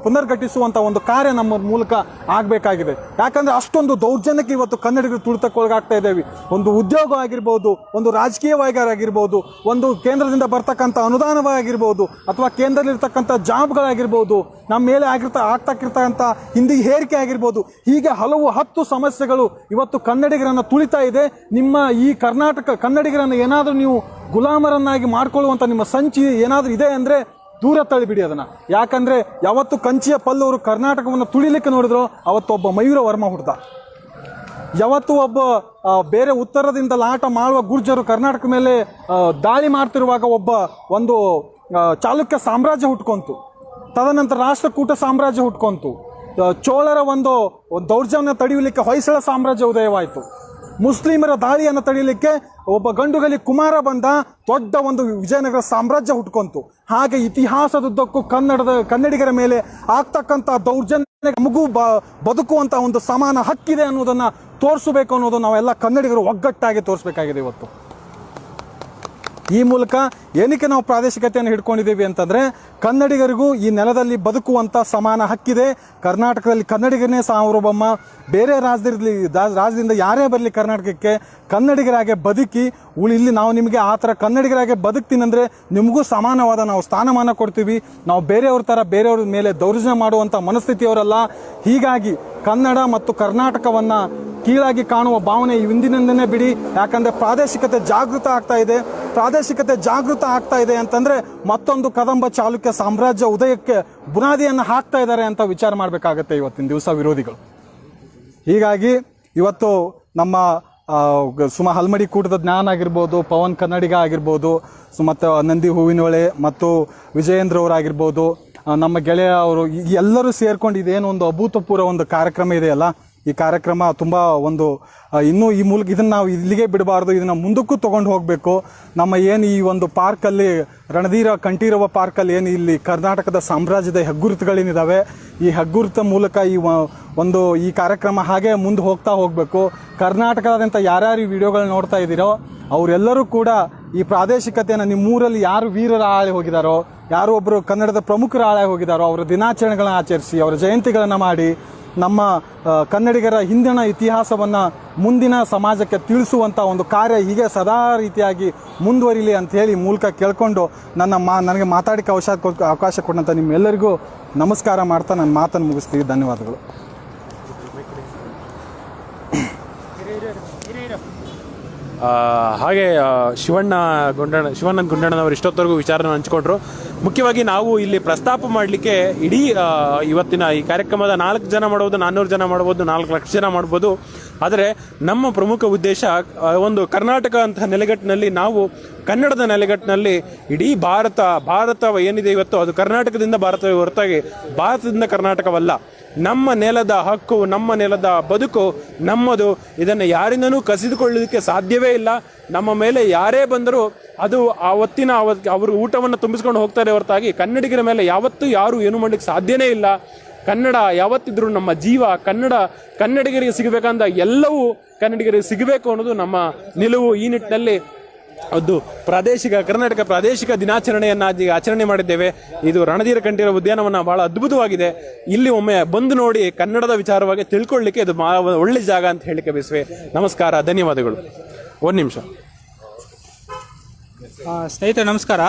ಪುನರ್ಘಟಿಸುವಂಥ ಒಂದು ಕಾರ್ಯ ನಮ್ಮ ಮೂಲಕ ಆಗಬೇಕಾಗಿದೆ. ಯಾಕಂದರೆ ಅಷ್ಟೊಂದು ದೌರ್ಜನ್ಯಕ್ಕೆ ಇವತ್ತು ಕನ್ನಡಿಗರು ತುಳಿತಕ್ಕೊಳಗಾಗ್ತಾ ಇದ್ದೇವೆ. ಒಂದು ಉದ್ಯೋಗ ಆಗಿರ್ಬೋದು, ಒಂದು ರಾಜಕೀಯವಾಗಿ ಆಗಿರ್ಬೋದು, ಒಂದು ಕೇಂದ್ರದಿಂದ ಬರ್ತಕ್ಕಂಥ ಅನುದಾನವಾಗಿರ್ಬೋದು, ಅಥವಾ ಕೇಂದ್ರದಲ್ಲಿರ್ತಕ್ಕಂಥ ಜಾಬ್ಗಳಾಗಿರ್ಬೋದು, ನಮ್ಮ ಮೇಲೆ ಆಗ್ತಕ್ಕಿರ್ತಕ್ಕಂಥ ಹಿಂದಿ ಹೇರಿಕೆ ಆಗಿರ್ಬೋದು, ಹೀಗೆ ಹಲವು 10 ಸಮಸ್ಯೆಗಳು ಇವತ್ತು ಕನ್ನಡಿಗರನ್ನು ತುಳಿತಾ ಇದೆ. ನಿಮ್ಮ ಈ ಕನ್ನಡಿಗರನ್ನು ಏನಾದರೂ ನೀವು ಗುಲಾಮರನ್ನಾಗಿ ಮಾಡ್ಕೊಳ್ಳುವಂಥ ನಿಮ್ಮ ಸಂಚಿ ಏನಾದರೂ ಇದೆ ಅಂದರೆ ದೂರ ತಳ್ಳಿಬಿಡಿ ಅದನ್ನು. ಯಾಕಂದರೆ ಯಾವತ್ತು ಕಂಚಿಯ ಪಲ್ಲವರು ಕರ್ನಾಟಕವನ್ನು ತುಳಿಲಿಕ್ಕೆ ನೋಡಿದ್ರು ಅವತ್ತು ಒಬ್ಬ ಮಯೂರ ವರ್ಮ ಹುಡ್ದ. ಯಾವತ್ತು ಒಬ್ಬ ಬೇರೆ ಉತ್ತರದಿಂದ ಲಾಟ ಮಾಡುವ ಗುರ್ಜರು ಕರ್ನಾಟಕ ಮೇಲೆ ದಾಳಿ ಮಾಡ್ತಿರುವಾಗ ಒಂದು ಚಾಲುಕ್ಯ ಸಾಮ್ರಾಜ್ಯ ಹುಟ್ಕೊಂತು. ತದನಂತರ ರಾಷ್ಟ್ರಕೂಟ ಸಾಮ್ರಾಜ್ಯ ಹುಟ್ಕೊಂತು. ಚೋಳರ ಒಂದು ದೌರ್ಜನ್ಯ ತಡೆಯಲಿಕ್ಕೆ ಹೊಯ್ಸಳ ಸಾಮ್ರಾಜ್ಯ ಉದಯವಾಯಿತು. ಮುಸ್ಲಿಮರ ದಾಳಿಯನ್ನು ತಡೆಯಲಿಕ್ಕೆ ಒಬ್ಬ ಗಂಡುಗಲಿ ಕುಮಾರ ಬಂದ, ದೊಡ್ಡ ಒಂದು ವಿಜಯನಗರ ಸಾಮ್ರಾಜ್ಯ ಹುಟ್ಕೊಂತು. ಹಾಗೆ ಇತಿಹಾಸದುದ್ದಕ್ಕೂ ಕನ್ನಡಿಗರ ಮೇಲೆ ಆಗ್ತಕ್ಕಂಥ ದೌರ್ಜನ್ಯ ನಮಗೂ ಬದುಕುವಂಥ ಒಂದು ಸಮಾನ ಹಕ್ಕಿದೆ ಅನ್ನೋದನ್ನು ತೋರಿಸಬೇಕು ಅನ್ನೋದು ನಾವೆಲ್ಲ ಕನ್ನಡಿಗರು ಒಗ್ಗಟ್ಟಾಗಿ ತೋರಿಸಬೇಕಾಗಿದೆ ಇವತ್ತು. ಈ ಮೂಲಕ ಏನಕ್ಕೆ ನಾವು ಪ್ರಾದೇಶಿಕತೆಯನ್ನು ಹಿಡ್ಕೊಂಡಿದ್ದೀವಿ ಅಂತಂದರೆ, ಕನ್ನಡಿಗರಿಗೂ ಈ ನೆಲದಲ್ಲಿ ಬದುಕುವಂಥ ಸಮಾನ ಹಕ್ಕಿದೆ. ಕರ್ನಾಟಕದಲ್ಲಿ ಕನ್ನಡಿಗರನ್ನೇ ಸಾರ್ವಭೌಮ. ಬೇರೆ ರಾಜ್ಯದಿಂದ ಯಾರೇ ಬರಲಿ ಕರ್ನಾಟಕಕ್ಕೆ ಕನ್ನಡಿಗರಾಗೆ ಬದುಕಿ ಇಲ್ಲಿ ನಾವು ನಿಮಗೆ ಆ ಥರ ಕನ್ನಡಿಗರಾಗೆ ಬದುಕ್ತೀನಂದರೆ ನಿಮಗೂ ಸಮಾನವಾದ ನಾವು ಸ್ಥಾನಮಾನ ಕೊಡ್ತೀವಿ. ನಾವು ಬೇರೆಯವ್ರ ಥರ ಬೇರೆಯವ್ರ ಮೇಲೆ ದೌರ್ಜನ್ಯ ಮಾಡುವಂಥ ಮನಸ್ಥಿತಿಯವರಲ್ಲ. ಹೀಗಾಗಿ ಕನ್ನಡ ಮತ್ತು ಕರ್ನಾಟಕವನ್ನು ಕೀಳಾಗಿ ಕಾಣುವ ಭಾವನೆ ಇಂದಿನಿಂದನೇ ಬಿಡಿ. ಯಾಕಂದರೆ ಪ್ರಾದೇಶಿಕತೆ ಜಾಗೃತ ಆಗ್ತಾ ಇದೆ ಅಂತಂದರೆ ಮತ್ತೊಂದು ಕದಂಬ ಚಾಲುಕ್ಯ ಸಾಮ್ರಾಜ್ಯ ಉದಯಕ್ಕೆ ಬುನಾದಿಯನ್ನು ಹಾಕ್ತಾ ಇದ್ದಾರೆ ಅಂತ ವಿಚಾರ ಮಾಡಬೇಕಾಗತ್ತೆ ಇವತ್ತಿನ ದಿವಸ ವಿರೋಧಿಗಳು. ಹೀಗಾಗಿ ಇವತ್ತು ನಮ್ಮ ಹಲ್ಮಡಿ ಕೂಟದ ಜ್ಞಾನ ಆಗಿರ್ಬೋದು, ಪವನ್ ಕನ್ನಡಿಗ ಆಗಿರ್ಬೋದು, ಮತ್ತು ನಂದಿ ಹೂವಿನೊಳೆ ಮತ್ತು ವಿಜಯೇಂದ್ರ ಅವರಾಗಿರ್ಬೋದು, ನಮ್ಮ ಗೆಳೆಯ ಅವರು ಎಲ್ಲರೂ ಸೇರ್ಕೊಂಡು ಇದೇನು ಒಂದು ಅಭೂತಪೂರ್ವ ಒಂದು ಕಾರ್ಯಕ್ರಮ ಇದೆಯಲ್ಲ, ಈ ಕಾರ್ಯಕ್ರಮ ತುಂಬ ಒಂದು ಇನ್ನೂ ಈ ಮೂಲಕ ಇದನ್ನು ನಾವು ಇಲ್ಲಿಗೆ ಬಿಡಬಾರ್ದು, ಇದನ್ನು ಮುಂದಕ್ಕೂ ತೊಗೊಂಡು ಹೋಗಬೇಕು. ನಮ್ಮ ಏನು ಈ ಒಂದು ಪಾರ್ಕಲ್ಲಿ ರಣಧೀರ ಕಂಠೀರವ ಪಾರ್ಕಲ್ಲಿ ಏನು ಇಲ್ಲಿ ಕರ್ನಾಟಕದ ಸಾಮ್ರಾಜ್ಯದ ಹೆಗ್ಗುರುತುಗಳೇನಿದ್ದಾವೆ, ಈ ಹೆಗ್ಗುರುತ ಮೂಲಕ ಈ ಕಾರ್ಯಕ್ರಮ ಹಾಗೆ ಮುಂದೆ ಹೋಗಬೇಕು. ಕರ್ನಾಟಕದಾದ್ಯಂತ ಯಾರ್ಯಾರು ಈ ವಿಡಿಯೋಗಳು ನೋಡ್ತಾ ಇದ್ದೀರೋ ಅವರೆಲ್ಲರೂ ಕೂಡ ಈ ಪ್ರಾದೇಶಿಕತೆಯನ್ನು ನಿಮ್ಮೂರಲ್ಲಿ ಯಾರು ವೀರರ ಆಳೆ ಹೋಗಿದ್ದಾರೋ, ಯಾರು ಒಬ್ಬರು ಕನ್ನಡದ ಪ್ರಮುಖರ ಆಳೆ ಹೋಗಿದ್ದಾರೋ ಅವರ ದಿನಾಚರಣೆಗಳನ್ನ ಆಚರಿಸಿ, ಅವರ ಜಯಂತಿಗಳನ್ನು ಮಾಡಿ ನಮ್ಮ ಕನ್ನಡಿಗರ ಹಿಂದಿನ ಇತಿಹಾಸವನ್ನು ಮುಂದಿನ ಸಮಾಜಕ್ಕೆ ತಿಳಿಸುವಂಥ ಒಂದು ಕಾರ್ಯ ಹೀಗೆ ಸದಾ ರೀತಿಯಾಗಿ ಮುಂದುವರಿಲಿ ಅಂತ ಹೇಳಿ ಮೂಲಕ ಕೇಳ್ಕೊಂಡು ನನಗೆ ಮಾತಾಡೋಕ್ಕೆ ಅವಕಾಶ ಕೊಟ್ಟಂಥ ನಿಮ್ಮೆಲ್ಲರಿಗೂ ನಮಸ್ಕಾರ ಮಾಡ್ತಾ ನನ್ನ ಮಾತನ್ನು ಮುಗಿಸ್ತೀವಿ. ಧನ್ಯವಾದಗಳು. ಹಾಗೆ ಶಿವಣ್ಣ ಗುಂಡಣ್ಣನವರು ಇಷ್ಟೊತ್ತವರೆಗೂ ವಿಚಾರನ ಹಂಚಿಕೊಂಡ್ರು. ಮುಖ್ಯವಾಗಿ ನಾವು ಇಲ್ಲಿ ಪ್ರಸ್ತಾಪ ಮಾಡಲಿಕ್ಕೆ ಇಡೀ ಇವತ್ತಿನ ಈ ಕಾರ್ಯಕ್ರಮದ 4 ಜನ ಮಾಡ್ಬೋದು, 400 ಜನ ಮಾಡ್ಬೋದು, 4 ಲಕ್ಷ ಜನ ಮಾಡ್ಬೋದು. ಆದರೆ ನಮ್ಮ ಪ್ರಮುಖ ಉದ್ದೇಶ ಒಂದು ಕರ್ನಾಟಕ ಅಂತ ನೆಲೆಗಟ್ಟಿನಲ್ಲಿ, ನಾವು ಕನ್ನಡದ ನೆಲೆಗಟ್ಟಿನಲ್ಲಿ ಇಡೀ ಭಾರತ ಏನಿದೆ ಇವತ್ತು ಅದು ಕರ್ನಾಟಕದಿಂದ ಭಾರತವೇ ಹೊರತಾಗಿ ಭಾರತದಿಂದ ಕರ್ನಾಟಕವಲ್ಲ. ನಮ್ಮ ನೆಲದ ಹಕ್ಕು, ನಮ್ಮ ನೆಲದ ಬದುಕು ನಮ್ಮದು. ಇದನ್ನು ಯಾರಿಂದನೂ ಕಸಿದುಕೊಳ್ಳೋದಕ್ಕೆ ಸಾಧ್ಯವೇ ಇಲ್ಲ. ನಮ್ಮ ಮೇಲೆ ಯಾರೇ ಬಂದರೂ ಅದು ಅವರು ಊಟವನ್ನು ತುಂಬಿಸ್ಕೊಂಡು ಹೋಗ್ತಾರೆ ಹೊರತಾಗಿ ಕನ್ನಡಿಗರ ಮೇಲೆ ಯಾವತ್ತೂ ಯಾರು ಏನು ಮಾಡಲಿಕ್ಕೆ ಸಾಧ್ಯನೇ ಇಲ್ಲ. ಕನ್ನಡ ಯಾವತ್ತಿದ್ರೂ ನಮ್ಮ ಜೀವ. ಕನ್ನಡಿಗರಿಗೆ ಸಿಗಬೇಕಂದ ಎಲ್ಲವೂ ಕನ್ನಡಿಗರಿಗೆ ಸಿಗಬೇಕು ಅನ್ನೋದು ನಮ್ಮ ನಿಲುವು. ಈ ನಿಟ್ಟಿನಲ್ಲಿ ಅದು ಕರ್ನಾಟಕ ಪ್ರಾದೇಶಿಕ ದಿನಾಚರಣೆಯನ್ನು ಆಚರಣೆ ಮಾಡಿದ್ದೇವೆ. ಇದು ರಣಧೀರ ಕಂಠೀರವ ಉದ್ಯಾನವನ ಬಹಳ ಅದ್ಭುತವಾಗಿದೆ. ಇಲ್ಲಿ ಒಮ್ಮೆ ಬಂದು ನೋಡಿ ಕನ್ನಡದ ವಿಚಾರವಾಗಿ ತಿಳ್ಕೊಳ್ಳಿಕ್ಕೆ ಇದು ಒಳ್ಳೆ ಜಾಗ ಅಂತ ಹೇಳಿಕೆ ಬಯಸುವೆ. ನಮಸ್ಕಾರ, ಧನ್ಯವಾದಗಳು. 1 ನಿಮಿಷ. ಸ್ನೇಹಿತರೆ ನಮಸ್ಕಾರ.